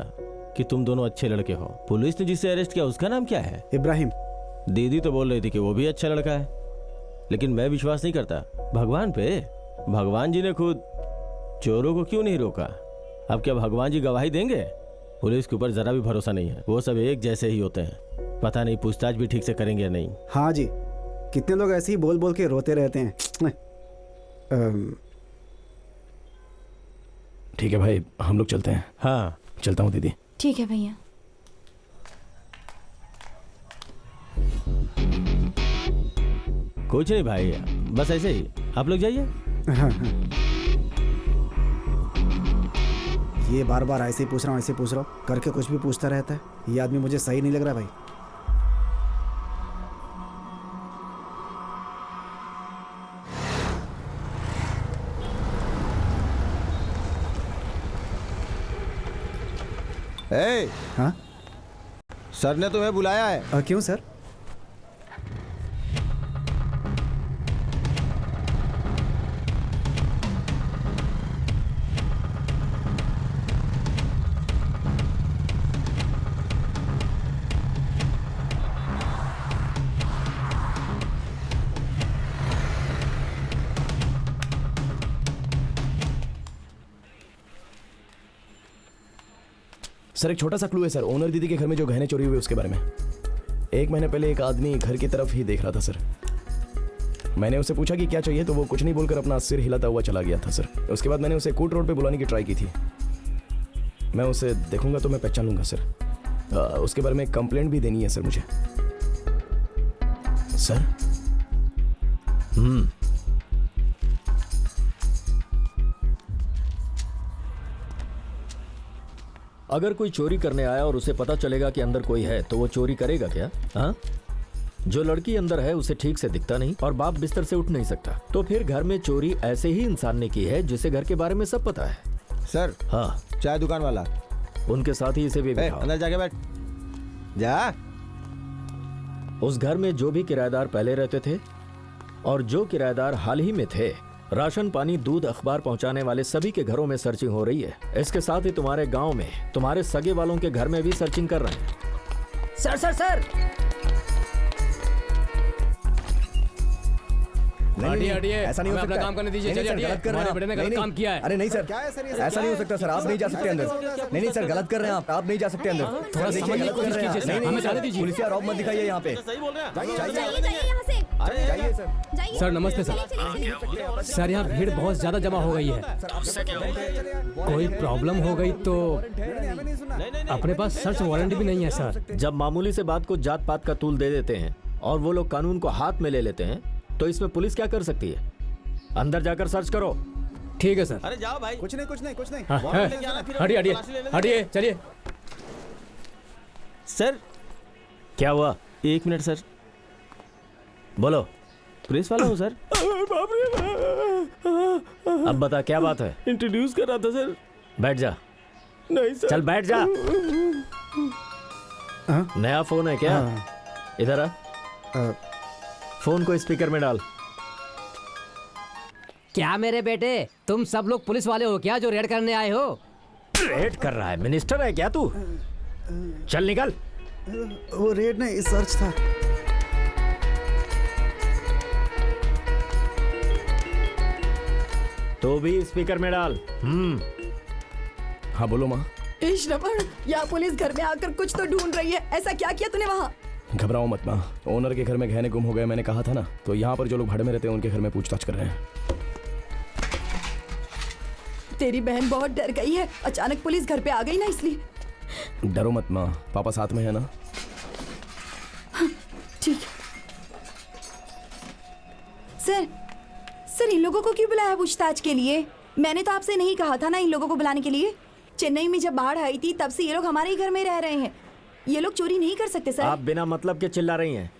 कि तुम दोनों अच्छे लड़के हो। पुलिस ने जिसे अरेस्ट किया उसका नाम क्या है? इब्राहिम। दीदी तो बोल रही थी कि वो भी अच्छा लड़का है, लेकिन मैं विश्वास नहीं करता भगवान पे। भगवान जी ने खुद चोरों को क्यों नहीं रोका? अब क्या भगवान जी गवाही देंगे? पुलिस के ऊपर जरा भी भरोसा नहीं है, वो सब एक जैसे ही होते हैं। पता नहीं पूछताछ भी ठीक से करेंगे या नहीं। हाँ जी, कितने लोग ऐसे ही बोल बोल के रोते रहते हैं। ठीक है भाई, हम लोग चलते हैं। हाँ चलता हूँ दीदी। ठीक है भैया। कुछ नहीं भाई, बस ऐसे ही। आप लोग जाइए। हाँ हाँ। ये बार बार ऐसे ही पूछ रहा हूँ, ऐसे पूछ रहा हूँ करके कुछ भी पूछता रहता है। ये आदमी मुझे सही नहीं लग रहा भाई। ए, हाँ सर ने तुम्हें बुलाया है। क्यों सर? सर एक छोटा सा क्लू है सर, ओनर दीदी के घर में जो गहने चोरी हुए उसके बारे में। 1 महीने पहले एक आदमी घर की तरफ ही देख रहा था सर। मैंने उससे पूछा कि क्या चाहिए, तो वो कुछ नहीं बोलकर अपना सिर हिलाता हुआ चला गया था सर। उसके बाद मैंने उसे कोट रोड पे बुलाने की ट्राई की थी। मैं उसे देखूंगा तो मैं पहचान लूंगा सर। उसके बारे में कंप्लेंट भी देनी है सर मुझे। सर अगर कोई चोरी करने आया और उसे पता चलेगा कि अंदर कोई है तो वो चोरी करेगा क्या? हाँ, जो लड़की अंदर है उसे ठीक से दिखता नहीं और बाप बिस्तर से उठ नहीं सकता, तो फिर घर में चोरी ऐसे ही इंसान ने की है जिसे घर के बारे में सब पता है। सर हाँ, चाय दुकान वाला, उनके साथ ही इसे भी बिठाओ। अंदर जाके बैठ जा। उस घर में जो भी किराएदार पहले रहते थे और जो किराएदार हाल ही में थे, राशन पानी दूध अखबार पहुंचाने वाले सभी के घरों में सर्चिंग हो रही है। इसके साथ ही तुम्हारे गांव में तुम्हारे सगे वालों के घर में भी सर्चिंग कर रहे हैं। सर सर सर, हटिए, ऐसा नहीं हो हमें अपना सकता। काम करने दीजिए। नहीं, चलिए, सर, गलत कर रहे हैं हमारे आप। बेटे ने नहीं, गलत नहीं। काम किया है। अरे नहीं सर, क्या है सर ये? ऐसा नहीं हो सकता सर, आप नहीं जा सकते अंदर। नहीं सर, गलत कर रहे हैं आप नहीं जा सकते अंदर। थोड़ा देखिए, समझने की गलत कर कोशिश रहे हैं कीजिए आप। सर, नहीं, हमें नहीं जाने सर, दीजिए। पुलिस या रॉब मत दिखाइए यहाँ पे। सही बोल रहे हैं। जाइए यहाँ से। जाइए सर। सर नमस्ते सर। सर यहाँ भीड़ बहुत ज्यादा जमा हो गई है। कोई प्रॉब्लम हो गई तो अपने पास सर्च वारंट भी नहीं है सर। जब मामूली से बात को जात पात का तूल दे देते हैं और वो लोग कानून को हाथ में ले लेते हैं, तो इसमें पुलिस क्या कर सकती है? अंदर जाकर सर्च करो। ठीक है सर। अरे जाओ भाई। कुछ नहीं कुछ नहीं कुछ नहीं। हाँ, वारंट लेके आना, फिर हटिए हटिए तलाशी लेने हटिए, चलिए। सर क्या हुआ? 1 मिनट सर। बोलो। प्रेस वाला हूँ सर। बाप रे। अब बता क्या बात है? इंट्रोड्यूस कर रहा था सर। बैठ जा। नहीं सर। चल बैठ जा। नया फोन है क्या? इधर आ। फोन को स्पीकर में डाल। क्या मेरे बेटे, तुम सब लोग पुलिस वाले हो क्या जो रेड करने आए हो? रेड कर रहा है? मिनिस्टर है क्या तू? चल निकल। वो रेड नहीं, सर्च था। तो भी स्पीकर में डाल। हाँ बोलो माँ। श्रवण, यहाँ पुलिस घर में आकर कुछ तो ढूंढ रही है। ऐसा क्या किया तूने वहाँ? घबराओ मत माँ, ओनर के घर में गहने गुम हो गए, मैंने कहा था ना। तो यहाँ पर जो लोग भाड़े में रहते हैं उनके घर में पूछताछ कर रहे हैं। तेरी बहन बहुत डर गई है, अचानक पुलिस घर पे आ गई ना, इसलिए। डरो मत माँ, पापा साथ में है ना। ठीक। सर, सर इन लोगों को क्यों बुलाया पूछताछ के लिए? मैंने तो आपसे नहीं कहा था ना इन लोगों को बुलाने के लिए। चेन्नई में जब बाढ़ आई थी तब से ये लोग हमारे ही घर में रह रहे हैं। ये लोग चोरी नहीं कर सकते सर। आप बिना मतलब के चिल्ला रही हैं।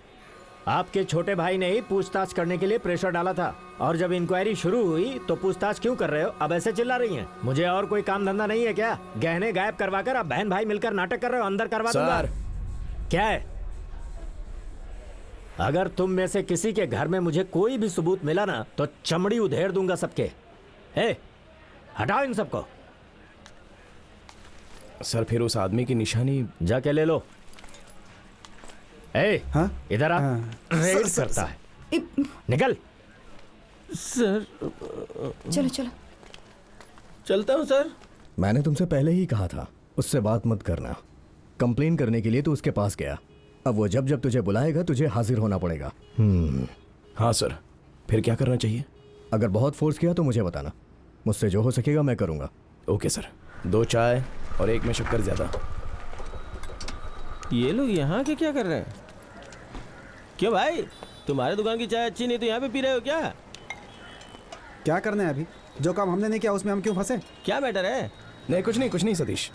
आपके छोटे भाई ने ही पूछताछ करने के लिए प्रेशर डाला था, और जब इंक्वायरी शुरू हुई तो पूछताछ क्यों कर रहे हो? अब ऐसे चिल्ला रही हैं। मुझे और कोई काम धंधा नहीं है क्या? गहने गायब करवाकर अब बहन भाई मिलकर नाटक कर रहे हो। अंदर करवा दूंगा। क्या है? अगर तुम में से किसी के घर में मुझे कोई भी सबूत मिला ना तो चमड़ी उधेड़ दूंगा सबके। हटाओ इन सबको। सर फिर उस आदमी की निशानी जाके ले लो। हाँ? इधर आ। रेड सर, करता है। निकल। सर चलो चलो। चलता हूँ सर। मैंने तुमसे पहले ही कहा था उससे बात मत करना। कंप्लेन करने के लिए तो उसके पास गया। अब वो जब जब तुझे बुलाएगा तुझे हाजिर होना पड़ेगा। हाँ सर, फिर क्या करना चाहिए? अगर बहुत फोर्स किया तो मुझे बताना, मुझसे जो हो सकेगा मैं करूँगा। Okay sir. 2 चाय और 1 में शक्कर ज्यादा। ये लोग यहाँ के क्या कर रहे हैं? क्यों भाई, तुम्हारे दुकान की चाय अच्छी नहीं तो यहाँ पे पी रहे हो क्या? क्या करना है अभी? जो काम हमने नहीं किया उसमें हम क्यों फंसे? क्या मैटर है? नहीं कुछ नहीं सतीश।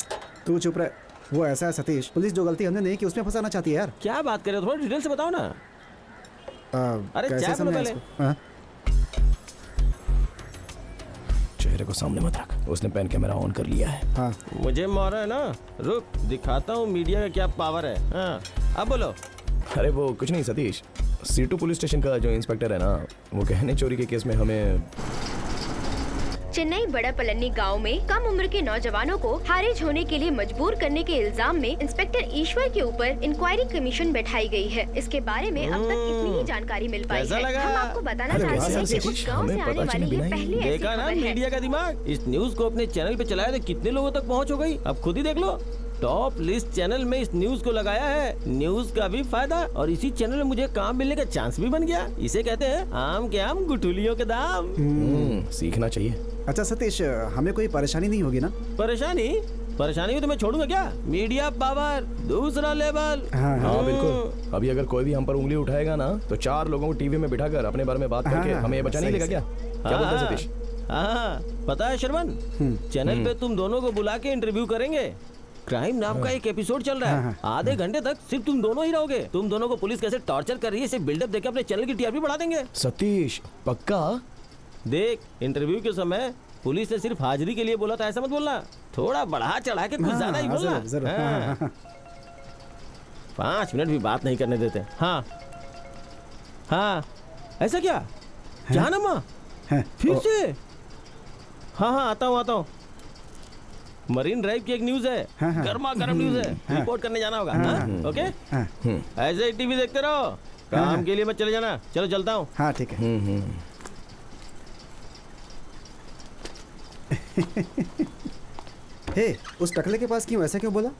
तू चुप रहे। वो ऐसा है सतीश, पुलिस जो गलती हमने नहीं की उसमें फंसाना चाहती है यार। क्या बात कर रहे हो, थोड़ा डिटेल से बताओ ना। अरे कैसे चाय समझाएं पहले। इसको? हाँ? चेहरे को सामने मत रख, उसने पेन कैमरा ऑन कर लिया है। हाँ। मुझे मारा है ना, रुक दिखाता हूँ मीडिया का क्या पावर है। हाँ अब बोलो। अरे वो कुछ नहीं सतीश, C2 पुलिस स्टेशन का जो इंस्पेक्टर है ना, वो गहने चोरी के केस में हमें चेन्नई बड़ा पलन्नी गांव में कम उम्र के नौजवानों को खारिज होने के लिए मजबूर करने के इल्जाम में इंस्पेक्टर ईश्वर के ऊपर इंक्वायरी कमीशन बैठाई गई है। इसके बारे में अब तक इतनी ही जानकारी मिल पाई कैसा है। लगा? हम आपको बताना चाहते हैं कि उस गांव से आने वाली ये पहली ऐसी देखा ना खबर है। मीडिया का दिमाग। इस न्यूज को अपने चैनल पे चलाया तो कितने लोगों तक पहुंच हो गई, अब खुद ही देख लो। टॉप लिस्ट चैनल में इस न्यूज को लगाया है। न्यूज का भी फायदा और इसी चैनल में मुझे काम मिलने का चांस भी बन गया। इसे कहते हैं आम के आम गुठलियों के दाम। सीखना चाहिए। अच्छा सतीश, हमें कोई परेशानी नहीं होगी ना? परेशानी भी तो मैं छोड़ूंगा क्या? मीडिया पावर दूसरा लेवल। हाँ बिल्कुल। अभी अगर कोई भी हम पर उंगली उठाएगा ना तो 4 लोगों को टीवी में बिठाकर अपने बारे में बात करके हमें ये बचा नहीं लेगा क्या? क्या बोलते हैं सतीश? हाँ पता है श्रवण, चैनल पे तुम दोनों को बुला के इंटरव्यू करेंगे। क्राइम नाम का एक एपिसोड चल रहा है। आधे घंटे तक सिर्फ तुम दोनों ही रहोगे। तुम दोनों को पुलिस कैसे टॉर्चर कर रही है इसे बिल्डअप देके अपने चैनल की टीआरपी बढ़ा देंगे। सतीश पक्का? देख, इंटरव्यू के समय पुलिस ने सिर्फ हाजिरी के लिए बोला था, ऐसा मत बोलना। थोड़ा बढ़ा चढ़ा के कुछ ज्यादा ही बोलना। जरूर। 5 मिनट भी बात नहीं करने देते। हाँ हाँ ऐसा क्या? क्या नाम? फिर से? हाँ आता हूँ। मरीन ड्राइव की एक न्यूज है, गर्मा गर्म न्यूज है, रिपोर्ट करने जाना होगा। ओके, ऐसे ही टीवी देखते रहो, काम के लिए मत चले जाना। चलो चलता हूँ। हाँ ठीक है। हे, उस टकले के पास क्यों, ऐसा क्यों बोला?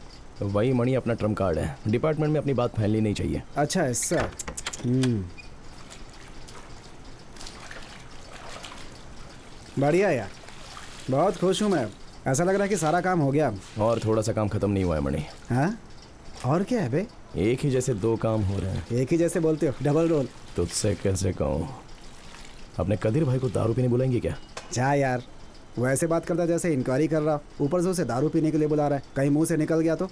वही मणि अपना ट्रम्प कार्ड है, डिपार्टमेंट में अपनी बात फैलनी नहीं चाहिए। अच्छा ऐसा। बढ़िया यार, बहुत खुश हूँ मैं। ऐसा लग रहा है कि सारा काम हो गया। और थोड़ा सा काम खत्म नहीं हुआ है मणि। हाँ? और क्या है बे? एक ही जैसे 2 काम हो रहे हैं। एक ही जैसे बोलते हो, डबल रोल। तुझसे कैसे कहूँ? अपने कदीर भाई को दारू पीने बुलाएंगे क्या? जा यार, वो ऐसे बात करता जैसे इंक्वायरी कर रहा, ऊपर से उसे दारू पीने के लिए बुला रहा है। कहीं मुंह से निकल गया तो?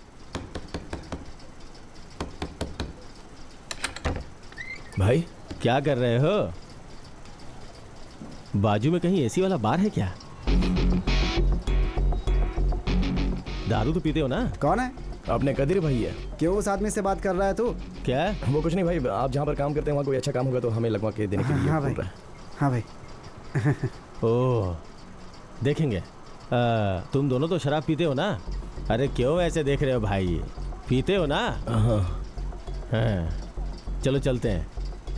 भाई क्या कर रहे हो? बाजू में कहीं एसी वाला बार है क्या? दारू तो पीते हो ना? कौन है? आपने कदीर भाई है। क्यों उस आदमी से बात कर रहा है तू? क्या? वो कुछ नहीं भाई, आप जहाँ पर काम करते हैं वहाँ कोई अच्छा काम होगा तो हमें लगवा के देने के लिए हाँ बोल भाई, रहा है। हाँ भाई। ओह, देखेंगे। तुम दोनों तो शराब पीते हो ना? अरे क्यों ऐसे देख रहे हो भाई? पीते हो ना? हाँ, चलो चलते हैं।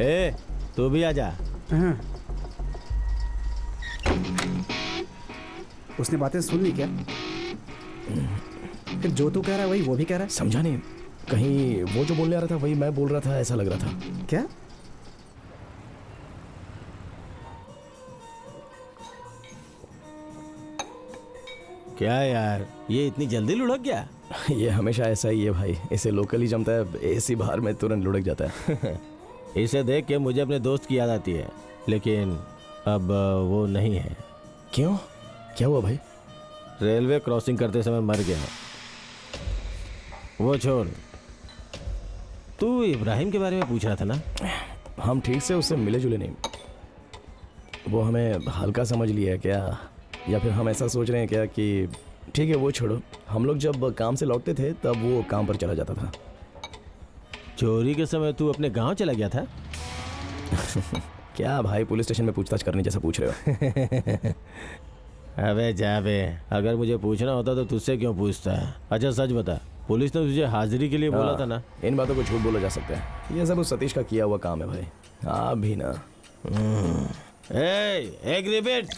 ए, तू भी आ जा। उसने बातें सुन ली क्या? फिर जो तू कह रहा है वही वो भी कह रहा है। समझा नहीं, कहीं वो जो बोलने आ रहा था वही मैं बोल रहा था, ऐसा लग रहा था। क्या? क्या यार, ये इतनी जल्दी लुढ़क गया? ये हमेशा ऐसा ही है भाई, इसे लोकल ही जमता है, एसी बाहर में तुरंत लुढ़क जाता है। इसे देख के मुझे अपने दोस्त की याद आती है, लेकिन अब वो नहीं है। क्यों, क्या हुआ भाई? रेलवे क्रॉसिंग करते समय मर गया। वो छोड़, तू इब्राहिम के बारे में पूछ रहा था ना? हम ठीक से उससे मिले जुले नहीं। वो हमें हल्का समझ लिया है क्या, या फिर हम ऐसा सोच रहे हैं क्या कि ठीक है वो छोड़ो, हम लोग जब काम से लौटते थे तब वो काम पर चला जाता था। चोरी के समय तू अपने गांव चला गया था? क्या भाई, पुलिस स्टेशन में पूछताछ करने जैसा पूछ रहे हो? अबे जा बे, अगर मुझे पूछना होता तो तुझसे क्यों पूछता है? अच्छा सच बता, पुलिस ने तुझे हाजिरी के लिए बोला था ना? इन बातों को झूठ बोला जा सकता है, ये सब उस सतीश का किया हुआ काम है भाई। आप भी ना। एक रिपीट।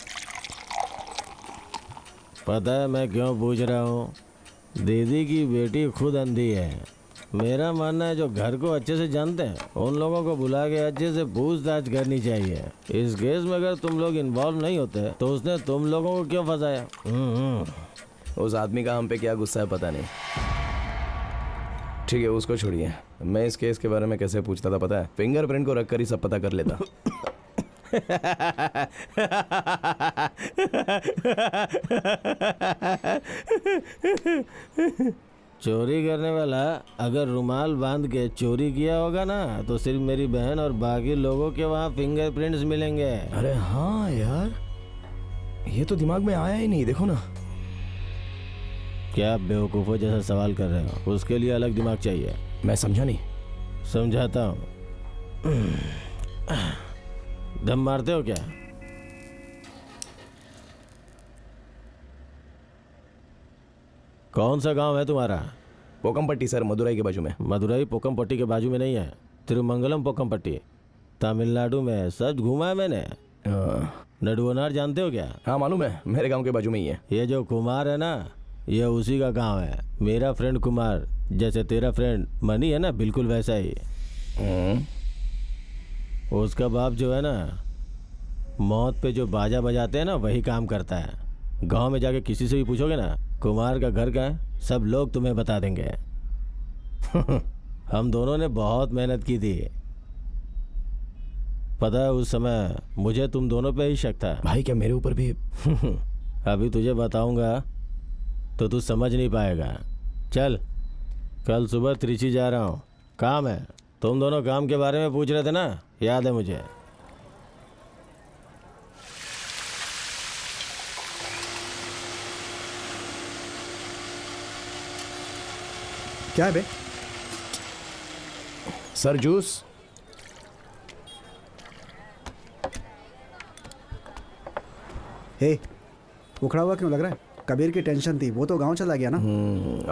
पता है मैं क्यों पूछ रहा हूँ? दीदी की बेटी खुद अंधी है। मेरा मानना है जो घर को अच्छे से जानते हैं उन लोगों को बुला के अच्छे से पूछताछ करनी चाहिए। इस केस में अगर तुम लोग इन्वॉल्व नहीं होते तो उसने तुम लोगों को क्यों फंसाया? उस आदमी का हम पे क्या गुस्सा है पता नहीं। ठीक है उसको छोड़िए, मैं इस केस के बारे में कैसे पूछता था पता है? फिंगरप्रिंट को रखकर ही सब पता कर लेता। चोरी करने वाला अगर रुमाल बांध के चोरी किया होगा ना तो सिर्फ मेरी बहन और बाकी लोगों के वहाँ फिंगरप्रिंट्स मिलेंगे। अरे हाँ यार, ये तो दिमाग में आया ही नहीं। देखो ना। क्या बेवकूफ़ों जैसा सवाल कर रहे हो? उसके लिए अलग दिमाग चाहिए। मैं समझा नहीं। समझाता हूँ। दम मारते हो क्या? कौन सा गांव है तुम्हारा? पोकमपट्टी सर, मदुराई के बाजू में। मदुराई पोकमपट्टी के बाजू में नहीं है, तिरुमंगलम पोकमपट्टी, तमिलनाडु में। सब घूमा है मैंने। नडुवनार जानते हो क्या? हाँ मालूम है, मेरे गांव के बाजू में ही है। ये जो कुमार है ना, ये उसी का गांव है। मेरा फ्रेंड कुमार, जैसे तेरा फ्रेंड मनी है ना, बिल्कुल वैसा ही। उसका बाप जो है ना, मौत पे जो बाजा बजाते हैं ना, वही काम करता है। गांव में जाके किसी से भी पूछोगे ना कुमार का घर का है, सब लोग तुम्हें बता देंगे। हम दोनों ने बहुत मेहनत की थी। पता है उस समय मुझे तुम दोनों पे ही शक था। भाई क्या मेरे ऊपर भी? अभी तुझे बताऊंगा तो तू समझ नहीं पाएगा। चल, कल सुबह त्रिची जा रहा हूँ, काम है। तुम दोनों काम के बारे में पूछ रहे थे ना, याद है मुझे। क्या है बे? Sir juice. हे, उखड़ा हुआ क्यों लग रहा है? कबीर की टेंशन थी, वो तो गांव चला गया ना।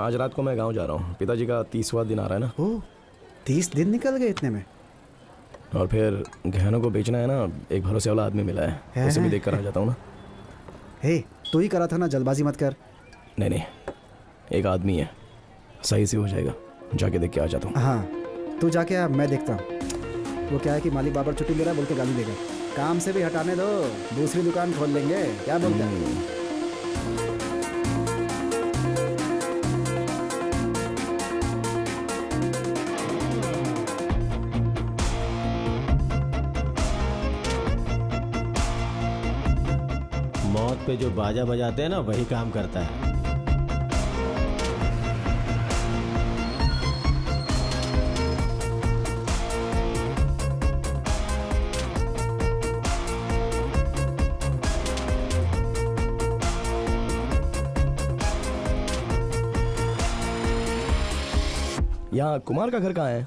आज रात को मैं गांव जा रहा हूँ, पिताजी का 30वां दिन आ रहा है ना। ओह, 30 दिन निकल गए इतने में? और फिर गहनों को बेचना है ना, एक भरोसे वाला आदमी मिला है, उसे भी देख कर आ जाता हूँ ना। हे, तू ही करा था ना, जल्दबाजी मत कर। नहीं नहीं, एक आदमी है, सही से हो जाएगा, जाके देख के आ जाता हूँ। हाँ, तू जाके आ, मैं देखता हूँ। वो क्या है कि मालिक बाबर छुट्टी ले रहा है बोल के गाली देगा। काम से भी हटाने दो, दूसरी दुकान खोल लेंगे, क्या बोलता है? मौत पे जो बाजा बजाते हैं ना, वही काम करता है। यहाँ कुमार का घर कहाँ है?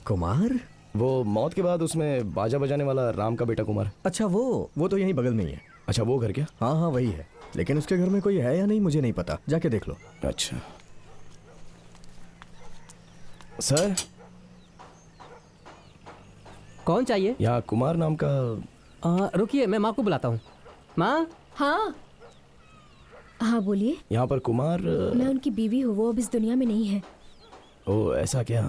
कुमार? वो मौत के बाद उसमें बाजा बजाने वाला राम का बेटा कुमार। अच्छा, वो तो यहीं बगल में ही है। अच्छा, वो घर क्या? हाँ हाँ वही है, लेकिन उसके घर में कोई है या नहीं मुझे नहीं पता, जाके देख लो। अच्छा सर, कौन चाहिए? यहाँ कुमार नाम का। रुकिए, मैं माँ को बुलाता हूँ। माँ। हाँ हाँ बोलिए। यहाँ पर कुमार। मैं उनकी बीवी हूँ, वो अब इस दुनिया में नहीं है। ओ ऐसा क्या?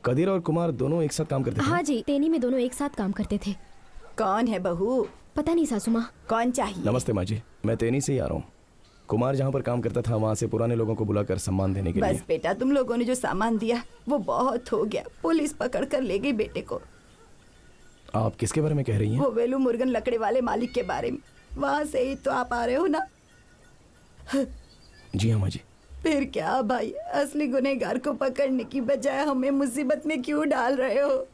कदीर और कुमार दोनों एक साथ काम करते थे? हाँ जी, तेनी में दोनों एक साथ काम करते थे। कौन है बहू? पता नहीं सासू माँ। कौन चाहिए? नमस्ते माँ जी, मैं तेनी से ही आ रहा हूँ। कुमार जहाँ पर काम करता था वहाँ से पुराने लोगों को बुलाकर सम्मान देने के लिए। बस बेटा, तुम लोगों ने जो सामान दिया वो बहुत हो गया। पुलिस पकड़ कर ले गई बेटे को। आप किसके बारे में कह रही हैं? वो वेलू मुर्गन लकड़े वाले मालिक के बारे में। वहाँ से ही तो आप आ रहे हो ना? जी हाँ माँ जी। फिर क्या भाई, असली गुनहगार को पकड़ने की बजाय हमें मुसीबत में क्यों डाल रहे हो?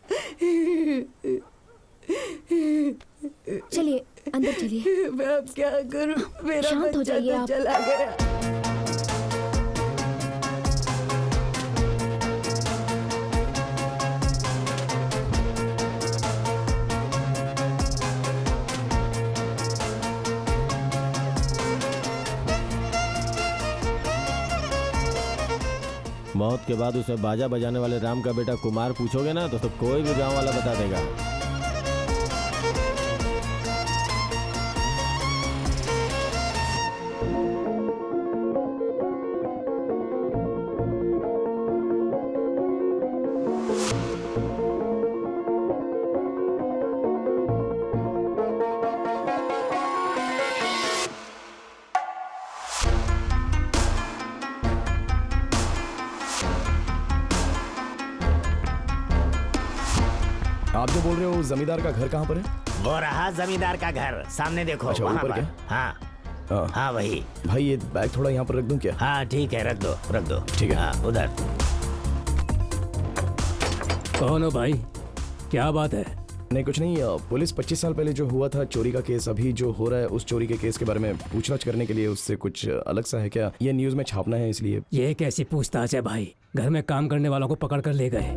चलिए अंदर चलिए। मैं अब क्या करूं? मेरा शांत हो बच्चा जाइए तो आप। चला गया। मौत के बाद उसे बाजा बजाने वाले राम का बेटा कुमार पूछोगे ना तो कोई भी गांव वाला बता देगा। आप जो बोल रहे हो जमींदार का घर कहाँ पर है? वो रहा जमींदार का घर, सामने देखो। अच्छा, वहाँ ऊपर पर। क्या? हाँ हाँ वही। भाई ये बैग थोड़ा यहाँ पर रख दूं क्या? हाँ ठीक है, रख दो रख दो। ठीक है। हाँ उधर। कौन हो भाई, क्या बात है? नहीं कुछ नहीं, पुलिस 25 साल पहले जो हुआ था चोरी का केस, अभी जो हो रहा है उस चोरी के केस के बारे में पूछताछ करने के लिए उससे कुछ अलग सा है क्या? ये न्यूज़ में छापना है इसलिए। ये कैसी पूछताछ है भाई? घर में काम करने वालों को पकड़ कर ले गए।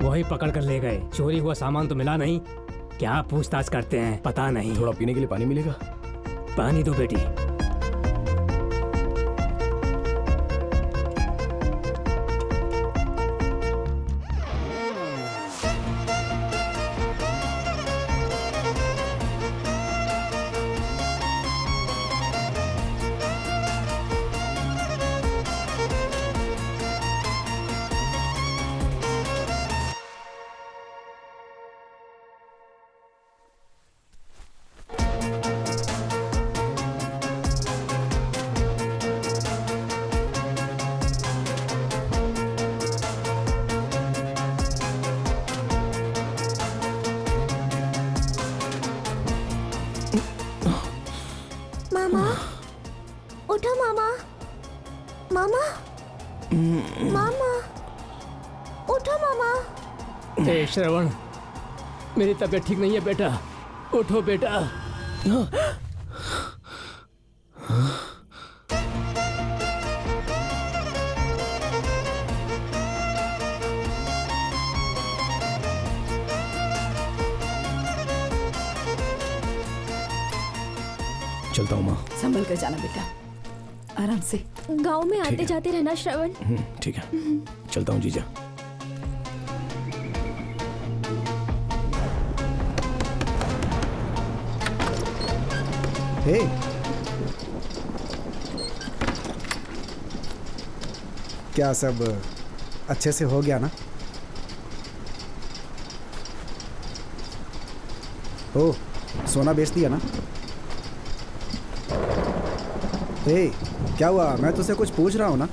वही पकड़ कर ले गए। चोरी हुआ सामान तो मिला नहीं, क्या पूछताछ करते हैं पता नहीं। थोड़ा पीने के लिए पानी मिलेगा? पानी दो बेटी। मामा उठो, मामा मामा मामा उठो मामा। ए श्रवण, मेरी तबीयत ठीक नहीं है बेटा, उठो बेटा। चलता हूँ माँ। संभल कर जाना बेटा, आराम से। गांव में आते जाते रहना श्रवण। ठीक है, चलता हूँ जीजा। हे, क्या सब अच्छे से हो गया ना? ओ, सोना बेच दिया ना? हे, क्या हुआ? मैं तुझसे कुछ पूछ रहा हूँ ना?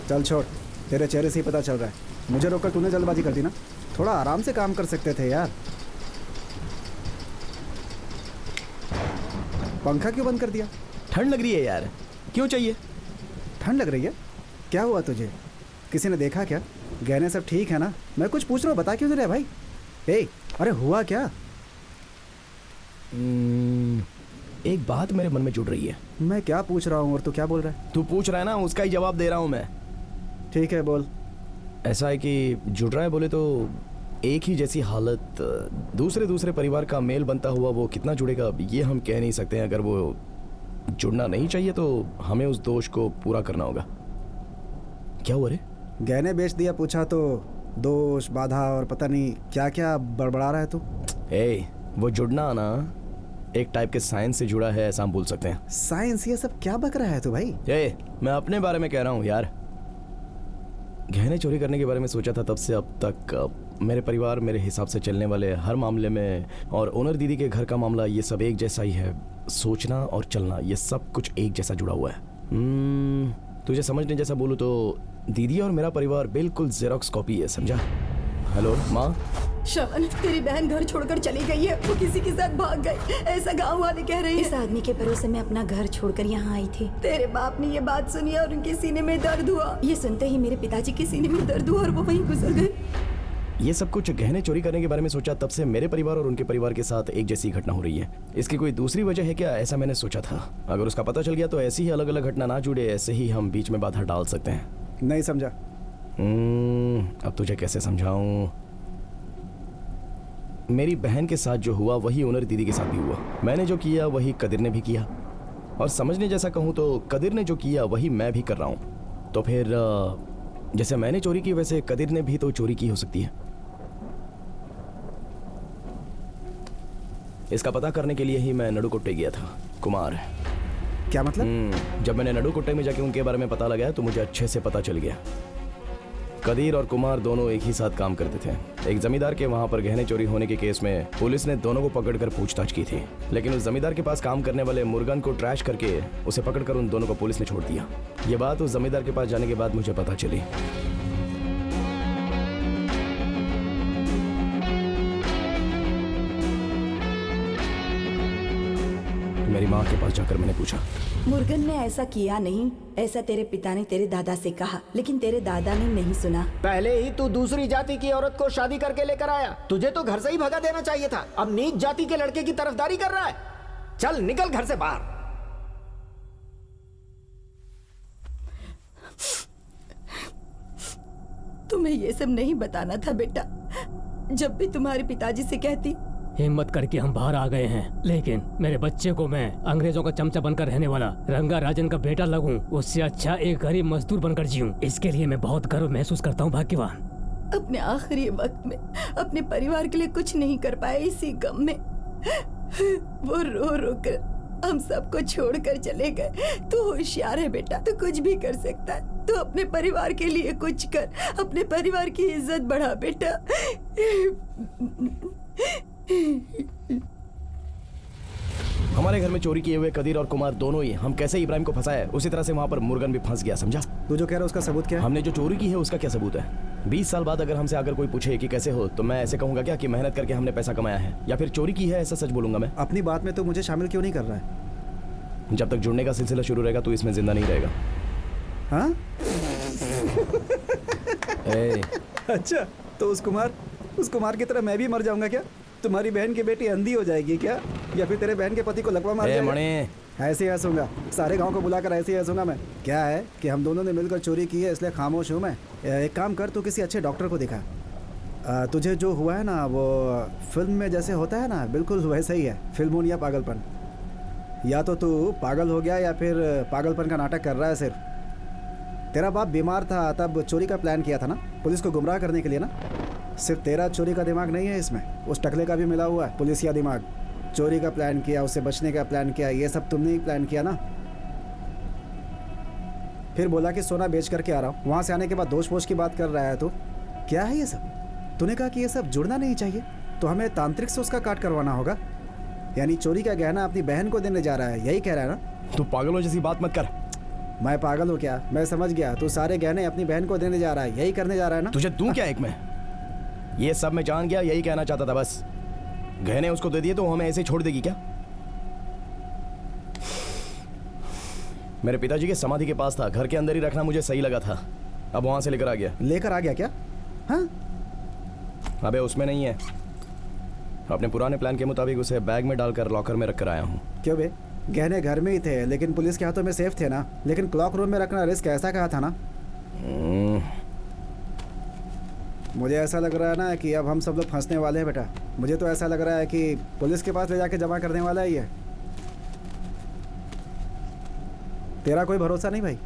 चल छोड़, तेरे चेहरे से ही पता चल रहा है। मुझे रोककर तूने जल्दबाजी कर दी ना। थोड़ा आराम से काम कर सकते थे यार। पंखा क्यों बंद कर दिया? ठंड लग रही है यार। क्यों चाहिए? ठंड लग रही है? क्या हुआ तुझे? किसी ने देखा क्या? गहने सब ठीक है ना? मैं कुछ पूछ रहा हूँ, बता क्यों नहीं रहा भाई? ए, अरे हुआ क्या? एक बात मेरे मन में जुड़ रही है। मैं क्या पूछ रहा हूँ और तू क्या बोल रहा है? तू पूछ रहा है ना, उसका ही जवाब दे रहा हूँ मैं। ठीक है, बोल। ऐसा है कि जुड़ रहा है बोले तो एक ही जैसी हालत, दूसरे परिवार का मेल बनता हुआ वो कितना जुड़ेगा ये हम कह नहीं सकते हैं। अगर वो जुड़ना नहीं चाहिए तो हमें उस दोष को पूरा करना होगा। क्या हुआ रे? गहने बेच दिया पूछा तो दोष, बाधा और पता नहीं क्या क्या बड़बड़ा रहा है तू। वो जुड़ना ना एक टाइप के साइंस से जुड़ा है, ऐसा हम बोल सकते हैं। साइंस? ये सब क्या बक रहा है तू भाई? मैं अपने बारे में कह रहा हूँ यार। गहने चोरी करने के बारे में सोचा था तब से अब तक मेरे परिवार मेरे हिसाब से चलने वाले हर मामले में, और ओनर दीदी के घर का मामला, ये सब एक जैसा ही है। सोचना और चलना ये सब कुछ एक जैसा जुड़ा हुआ है। तुझे समझने जैसा बोलूँ तो दीदी और मेरा परिवार बिल्कुल जेरोक्स कॉपी है, समझा? हेलो माँ। श्रवण, तेरी बहन घर छोड़कर चली गई है। वो किसी के साथ भाग गई, ऐसा गांव वाले कह रहे हैं। इस आदमी के भरोसे मैं अपना घर छोड़कर यहाँ आई थी। तेरे बाप ने ये बात सुनी और उनके सीने में दर्द हुआ। ये सुनते ही मेरे पिताजी के सीने में दर्द हुआ और वो वहीं गुजर गए। ये सब कुछ गहने चोरी करने के बारे में सोचा तब से मेरे परिवार और उनके परिवार के साथ एक जैसी घटना हो रही है। इसकी कोई दूसरी वजह है क्या, ऐसा मैंने सोचा था। अगर उसका पता चल गया तो ऐसी ही अलग अलग घटना ना जुड़े, ऐसे ही हम बीच में बाधा डाल सकते हैं। नहीं समझा। अब तुझे कैसे समझाऊं? मेरी बहन के साथ जो हुआ वही ओनर दीदी के साथ भी हुआ। मैंने जो किया वही कदिर ने भी किया, और समझने जैसा कहूँ तो कदिर ने जो किया वही मैं भी कर रहा हूँ। तो फिर जैसे मैंने चोरी की वैसे कदिर ने भी तो चोरी की हो सकती है। इसका पता करने के लिए ही मैं नडुकुट्टे गया था। कुमार। क्या मतलब? जब मैंने नडुकुट्टे में जाके उनके बारे में पता लगाया तो मुझे अच्छे से पता चल गया। कदीर और कुमार दोनों एक ही साथ काम करते थे। एक जमींदार के वहां पर गहने चोरी होने के केस में पुलिस ने दोनों को पकड़कर पूछताछ की थी, लेकिन उस जमींदार के पास काम करने वाले मुर्गन को ट्रैश करके उसे पकड़कर उन दोनों को पुलिस ने छोड़ दिया। ये बात उस जमींदार के पास जाने के बाद मुझे पता चली। मेरी माँ के पास जाकर मैंने पूछा। मुर्गन ने ऐसा किया नहीं, ऐसा तेरे पिता ने तेरे दादा से कहा, लेकिन तेरे दादा ने नहीं सुना। पहले ही तू दूसरी जाति की औरत को शादी करके लेकर आया। तुझे तो घर से ही भगा देना चाहिए था। अब नीच जाति के लड़के की तरफदारी कर रहा है। चल निकल घर से बाहर। तुम्हें ये सब नहीं बताना था बेटा। जब भी तुम्हारे पिताजी से कहती, हिम्मत करके हम बाहर आ गए हैं, लेकिन मेरे बच्चे को मैं अंग्रेजों का चमचा बनकर रहने वाला रंगा राजन का बेटा लगूं, उससे अच्छा एक गरीब मजदूर बनकर जीऊं। इसके लिए मैं बहुत गर्व महसूस करता हूँ भाग्यवान। अपने आखिरी वक्त में अपने परिवार के लिए कुछ नहीं कर पाए, इसी गम में वो रो रो कर हम सबको छोड़कर चले गए। तू होशियार है बेटा, तू कुछ भी कर सकता है। तू अपने परिवार के लिए कुछ कर, अपने परिवार की इज्जत बढ़ा बेटा। हमारे घर में चोरी किए हुए कदीर और कुमार दोनों ही, हम कैसे इब्राहिम को फंसाया उसी तरह से वहाँ पर मुर्गन भी फंस गया, समझा? तू जो कह रहा है उसका सबूत क्या है? हमने जो चोरी की है उसका क्या सबूत है? 20 साल बाद अगर हमसे अगर कोई पूछे कि कैसे हो, तो मैं ऐसे कहूंगा क्या कि मेहनत करके हमने पैसा कमाया है, या फिर चोरी की है, ऐसा सच बोलूंगा मैं? अपनी बात में तो मुझे शामिल क्यों नहीं कर रहा है? जब तक जुड़ने का सिलसिला शुरू रहेगा तो इसमें जिंदा नहीं रहेगा। हाँ? अच्छा, तो उस कुमार की तरह मैं भी मर जाऊंगा क्या? तुम्हारी बहन की बेटी अंधी हो जाएगी क्या? या फिर तेरे बहन के पति को लकवा मार जाएगा? ऐसे ही हंसूंगा, सारे गांव को बुलाकर ऐसे ही हंसूंगा मैं। क्या है कि हम दोनों ने मिलकर चोरी की है, इसलिए खामोश हूँ मैं। एक काम कर, तू किसी अच्छे डॉक्टर को दिखा। तुझे जो हुआ है ना वो फिल्म में जैसे होता है ना, बिल्कुल वैसा ही है। फिल्मों या पागलपन, या तो तू पागल हो गया या फिर पागलपन का नाटक कर रहा है सिर्फ। तेरा बाप बीमार था तब चोरी का प्लान किया था ना, पुलिस को गुमराह करने के लिए ना। सिर्फ तेरा चोरी का दिमाग नहीं है इसमें, उस टकले का भी मिला हुआ है पुलिसिया दिमाग। चोरी का प्लान किया, उससे बचने का प्लान किया, ये सब तुमने ही प्लान किया ना। फिर बोला कि सोना बेच करके आ रहा हूँ, वहाँ से आने के बाद दोष वोष की बात कर रहा है। तो क्या है ये सब? तूने कहा कि ये सब जुड़ना नहीं चाहिए, तो हमें तांत्रिक से उसका काट करवाना होगा। यानी चोरी का गहना अपनी बहन को देने जा रहा है, यही कह रहा है ना? तू पागलों जैसी बात मत कर। मैं पागल हूँ क्या? मैं समझ गया, तू सारे गहने अपनी बहन को देने जा रहा है, यही करने जा रहा है ना? तुझे दूं क्या एक में? ये सब मैं जान गया, यही कहना चाहता था बस। गहने उसको दे दिए तो वो हमें ऐसे ही छोड़ देगी क्या? मेरे पिताजी के समाधि के पास था, घर के अंदर ही रखना मुझे सही लगा था। अब वहां से लेकर आ गया। लेकर आ गया क्या? हाँ? अबे उसमें नहीं है। अपने पुराने प्लान के मुताबिक उसे बैग में डालकर लॉकर में रखकर आया हूँ। क्यों बे? गहने घर में ही थे, लेकिन पुलिस के हाथों में सेफ थे ना। लेकिन क्लॉक रूम में रखना रिस्क, ऐसा कहा था ना? मुझे ऐसा लग रहा है ना कि अब हम सब लोग फंसने वाले हैं बेटा। मुझे तो ऐसा लग रहा है कि पुलिस के पास ले जाके जमा करने वाला है ये। तेरा कोई भरोसा नहीं भाई?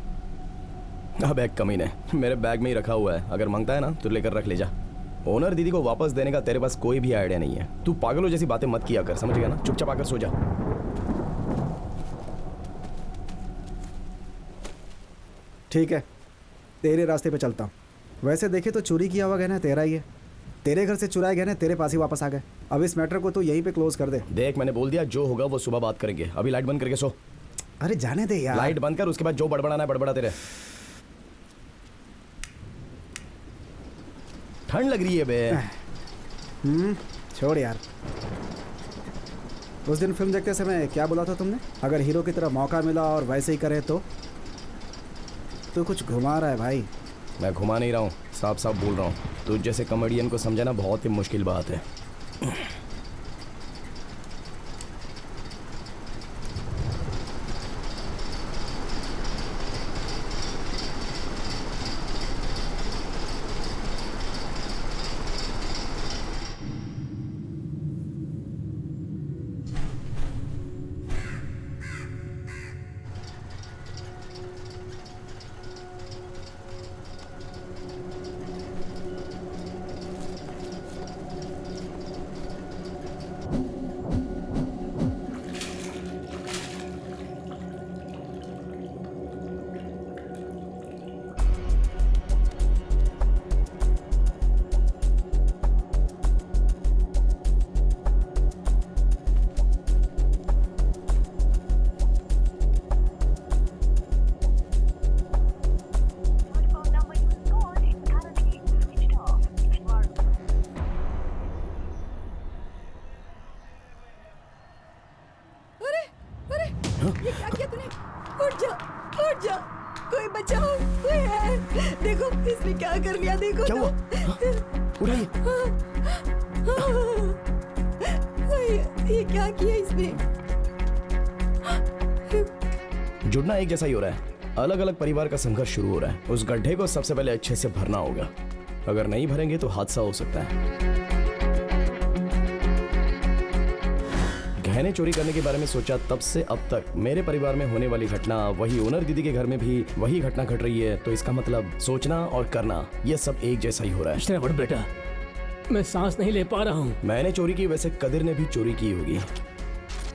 अब एक कमीने मेरे बैग में ही रखा हुआ है, अगर मांगता है ना तो लेकर रख ले जा। ओनर दीदी को वापस देने का तेरे पास कोई भी आइडिया नहीं है। तू पागलों जैसी बातें मत किया कर, समझ गया ना? चुपचाप आकर सो जा। ठीक है, तेरे रास्ते पे चलता हूँ। वैसे देखे तो चोरी किया हुआ गहना तेरा ही है। तेरे घर से चुराए गहने तेरे पास ही वापस आ गए। अब इस मैटर को तो यहीं पे क्लोज कर दे। देख, मैंने बोल दिया, जो होगा वो सुबह बात करेंगे। अभी लाइट बंद करके सो। अरे जाने दे यार। लाइट बंद कर, उसके बाद जो बड़बड़ाना है बड़बड़ा तेरे। ठंड लग रही है बे। छोड़ यार। उस दिन फिल्म देखते समय क्या बोला था तुमने? अगर हीरो की तरह मौका मिला और वैसे ही करे तो? तू कुछ घुमा रहा है भाई। मैं घुमा नहीं रहा हूँ, साफ साफ बोल रहा हूँ। तुझ जैसे कॉमेडियन को समझाना बहुत ही मुश्किल बात है। ये क्या किया तूने? उठ जा, उठ जा, कोई बचाओ, कोई है। देखो इसने क्या कर लिया, देखो। क्या हुआ? उठाइए। ये क्या किया इसने? जुड़ना एक जैसा ही हो रहा है। अलग अलग परिवार का संघर्ष शुरू हो रहा है। उस गड्ढे को सबसे पहले अच्छे से भरना होगा। अगर नहीं भरेंगे तो हादसा हो सकता है। गहने चोरी करने के बारे में सोचा तब से अब तक मेरे परिवार में होने वाली घटना, वही ओनर दीदी के घर में भी वही घटना घट रही है। तो इसका मतलब सोचना और करना ये सब एक जैसा ही हो रहा है। श्रावण बेटा, मैं सांस नहीं ले पा रहा हूँ। मैंने चोरी की, वैसे कदीर ने भी चोरी की होगी।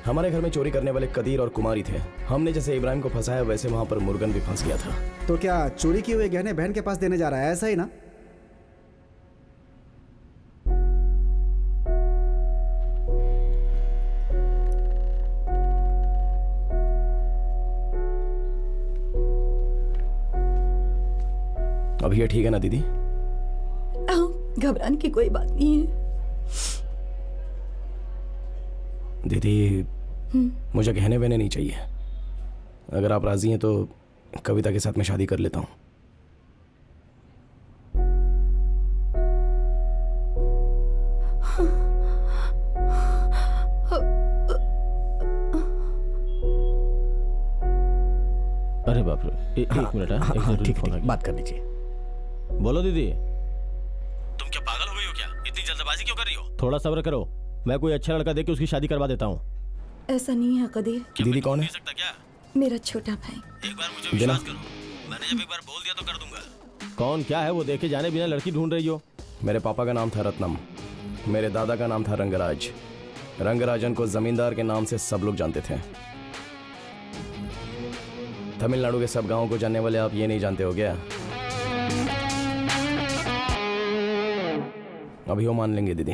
हमारे घर में चोरी करने वाले कदीर और कुमारी थे। हमने जैसे इब्राहिम को फंसाया वैसे वहां पर मुर्गन भी फंस गया था। तो क्या चोरी किए हुए गहने बहन के पास देने जा रहा है, ऐसा ही ना? अब ये ठीक है ना दीदी? घबराने की कोई बात नहीं है। दीदी, मुझे गहने वहने नहीं चाहिए। अगर आप राजी हैं तो कविता के साथ मैं शादी कर लेता हूँ। अरे बाप रे, एक मिनट। हाँ, ठीक है, बात कर लीजिए। बोलो दीदी। तुम क्या पागल हो गई हो क्या? इतनी जल्दबाजी क्यों कर रही हो? थोड़ा सब्र करो, मैं कोई अच्छा लड़का देख के उसकी शादी करवा देता हूँ। ऐसा नहीं है कदीर, दीदी कौन है? सकता क्या? मेरा छोटा भाई। एक बार मुझे विश्वास करो, मैंने जब एक बार बोल दिया तो कर दूंगा। कौन क्या है वो देखे जाने बिना लड़की ढूंढ रही हो? मेरे पापा का नाम था रत्नम, मेरे दादा का नाम था रंगराज। रंगराजन को जमींदार के नाम से सब लोग जानते थे। तमिलनाडु के सब गांवों को जानने वाले आप ये नहीं जानते हो क्या? अभी वो मान लेंगे दीदी।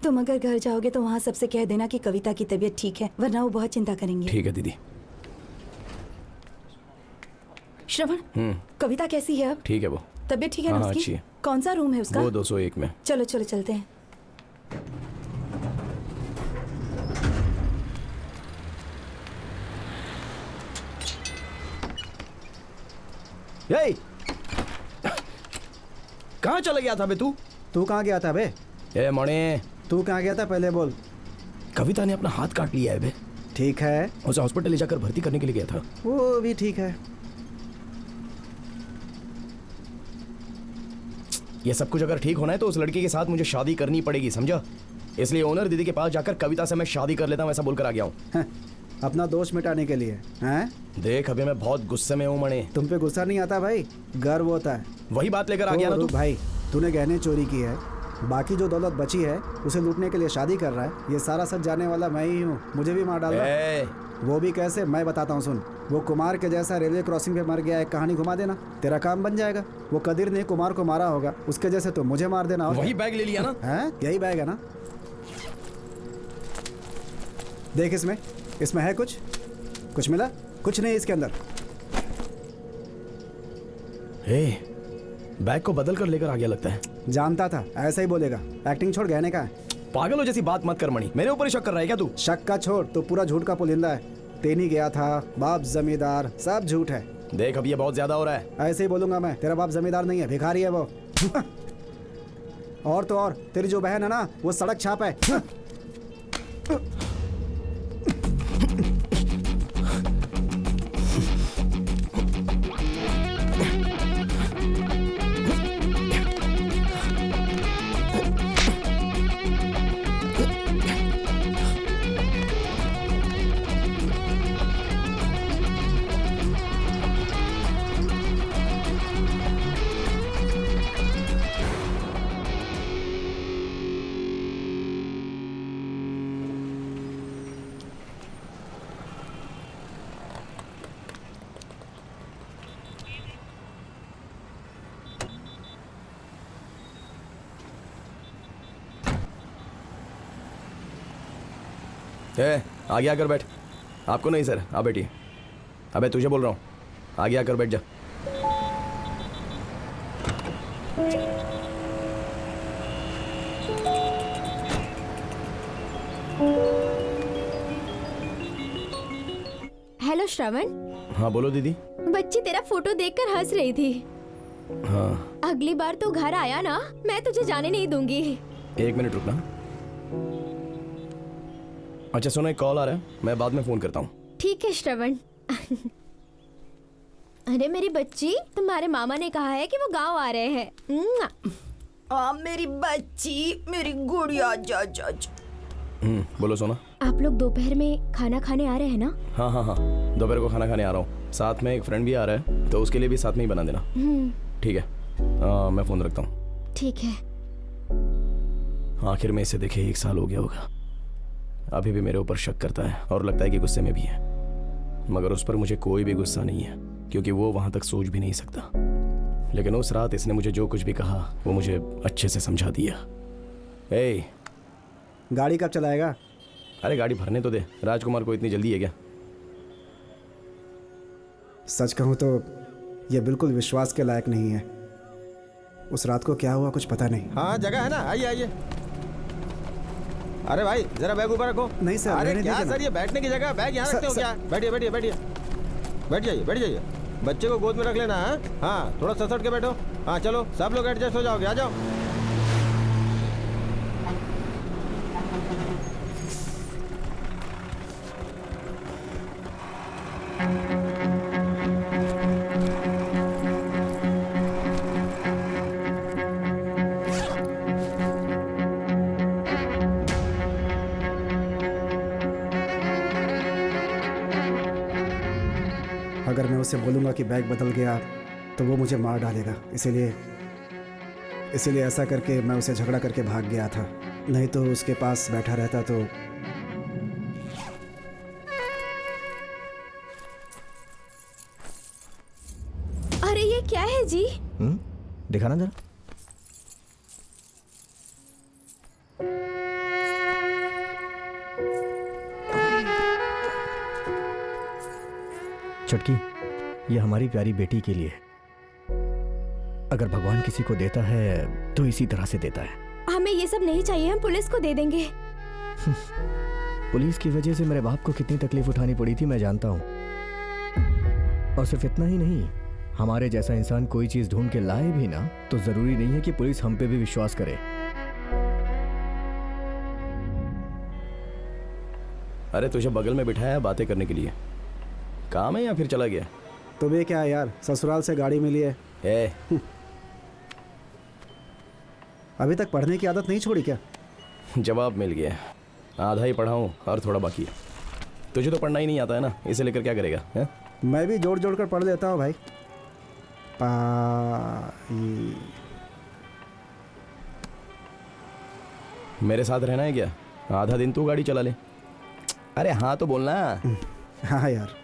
तुम अगर घर जाओगे तो वहाँ सबसे कह देना कि कविता की तबीयत ठीक है, वरना वो बहुत चिंता करेंगे। ठीक है दीदी। श्रवण, कविता कैसी है अब? ठीक है वो। तबीयत ठीक है ना हाँ, उसकी? अच्छी है। कौन सा रूम है उसका? वो 201 में। चलो चलो चलते हैं। ये कहाँ चला गया था बे तू? तू कहाँ गया था बे? ए मणे, तू कहाँ गया था पहले बोल। कविता ने अपना हाथ काट लिया है बे। ठीक है, उसे हॉस्पिटल ले जाकर भर्ती करने के लिए गया था। वो भी ठीक है। ये सब कुछ अगर ठीक होना है तो उस लड़की के साथ मुझे शादी करनी पड़ेगी, समझा? इसलिए ओनर दीदी के पास जाकर कविता से मैं शादी कर लेता हूँ ऐसा बोलकर आ गया हूँ। अपना दोष मिटाने के लिए हैं? देख अभी मैं बहुत गुस्से में हूँ मणे। तुम पे गुस्सा नहीं आता भाई, गर्व होता है। वही बात लेकर आ गया ना तू। रुक भाई, तूने गहने चोरी की है, बाकी जो दौलत बची है उसे लूटने के लिए शादी कर रहा है। ये सारा सच जाने वाला मैं ही हूँ, मुझे भी मार डालना। वो भी कैसे, मैं बताता हूँ सुन। वो कुमार के जैसा रेलवे क्रॉसिंग पे मर गया, एक कहानी घुमा देना, तेरा काम बन जाएगा। वो कदीर ने कुमार को मारा होगा, उसके जैसे तो मुझे मार देना। वही बैग ले लिया ना? है, यही बैग है ना? देख इसमें है कुछ मिला? कुछ नहीं इसके अंदर। बैग को बदल कर लेकर आ गया लगता है। जानता था ऐसा ही बोलेगा। एक्टिंग छोड़, गहने का है। पागल हो जैसी बात मत कर मणि, मेरे ऊपर ही शक कर रहा है क्या तू? शक का छोड़, तो पूरा झूठ का पुलिंदा है। तेनी गया था, बाप जमींदार, सब झूठ है। देख अब ये बहुत ज्यादा हो रहा है। ऐसे ही बोलूंगा मैं, तेरा बाप जमींदार नहीं है, भिखारी है वो। और तो और तेरी जो बहन है ना, वो सड़क छाप है। आगे आकर बैठ। आपको नहीं सर, आप बैठिए। अबे तुझे बोल रहा हूँ, आगे आकर बैठ जा। हेलो श्रवण। हाँ बोलो दीदी। बच्ची तेरा फोटो देखकर हंस रही थी। हाँ। अगली बार तो घर आया ना, मैं तुझे जाने नहीं दूंगी। 1 मिनट रुकना। अच्छा सुनो, एक कॉल आ रहा है, मैं बाद में फोन करता हूँ। ठीक है श्रवण। अरे मेरी बच्ची, तुम्हारे मामा ने कहा है कि वो गांव आ रहे हैं। मेरी बच्ची, मेरी गुड़िया, जा जा जा। बोलो सोना। आप लोग दोपहर में खाना खाने आ रहे हैं ना? हाँ हाँ हाँ, दोपहर को खाना खाने आ रहा हूँ। साथ में एक फ्रेंड भी आ रहा है, तो उसके लिए भी साथ में ही बना देना। ठीक है, मैं फोन रखता हूँ। ठीक है। आखिर में इसे देखे 1 साल हो गया होगा। अभी भी मेरे ऊपर शक करता है और लगता है कि गुस्से में भी है, मगर उस पर मुझे कोई भी गुस्सा नहीं है, क्योंकि वो वहां तक सोच भी नहीं सकता। लेकिन उस रात इसने मुझे जो कुछ भी कहा वो मुझे अच्छे से समझा दिया। गाड़ी कब चलाएगा? अरे गाड़ी भरने तो दे, राजकुमार को इतनी जल्दी है क्या? सच कहूँ तो ये बिल्कुल विश्वास के लायक नहीं है। उस रात को क्या हुआ कुछ पता नहीं। हाँ जगह है ना, आइए आइए। अरे भाई जरा बैग ऊपर रखो। नहीं सर, अरे क्या सर, ये बैठने की जगह, बैग यहाँ रखते हो क्या? बैठिए बैठिए बैठिए, बैठ जाइए। बच्चे को गोद में रख लेना। हाँ थोड़ा ससट के बैठो। हाँ चलो सब लोग एडजस्ट हो जाओगे, आ जाओ। अगर मैं उसे बोलूँगा कि बैग बदल गया तो वो मुझे मार डालेगा, इसीलिए ऐसा करके मैं उसे झगड़ा करके भाग गया था। नहीं तो उसके पास बैठा रहता तो। अरे ये क्या है जी? दिखाना जरा। छुटकी, ये हमारी प्यारी बेटी के लिए। अगर भगवान किसी को देता है तो इसी तरह से देता है। हमें ये सब नहीं चाहिए, हम पुलिस को दे देंगे। पुलिस की वजह से मेरे बाप को कितनी तकलीफ उठानी पड़ी थी मैं जानता हूँ। और सिर्फ इतना ही नहीं, हमारे जैसा इंसान कोई चीज ढूंढ के लाए भी ना तो जरूरी नहीं है कि पुलिस हम पे भी विश्वास करे। अरे तुझे बगल में बिठाया बातें करने के लिए, काम है या फिर चला गया? तुम्हें क्या है यार, ससुराल से गाड़ी मिली है। अभी तक पढ़ने की आदत नहीं छोड़ी क्या? जवाब मिल गया, आधा ही पढ़ा हूँ और थोड़ा बाकी है। तुझे तो पढ़ना ही नहीं आता है ना, इसे लेकर क्या करेगा है? मैं भी जोड़ जोड़ कर पढ़ लेता हूँ भाई। मेरे साथ रहना है क्या? आधा दिन तू गाड़ी चला ले। अरे हाँ तो बोलना। हाँ यार।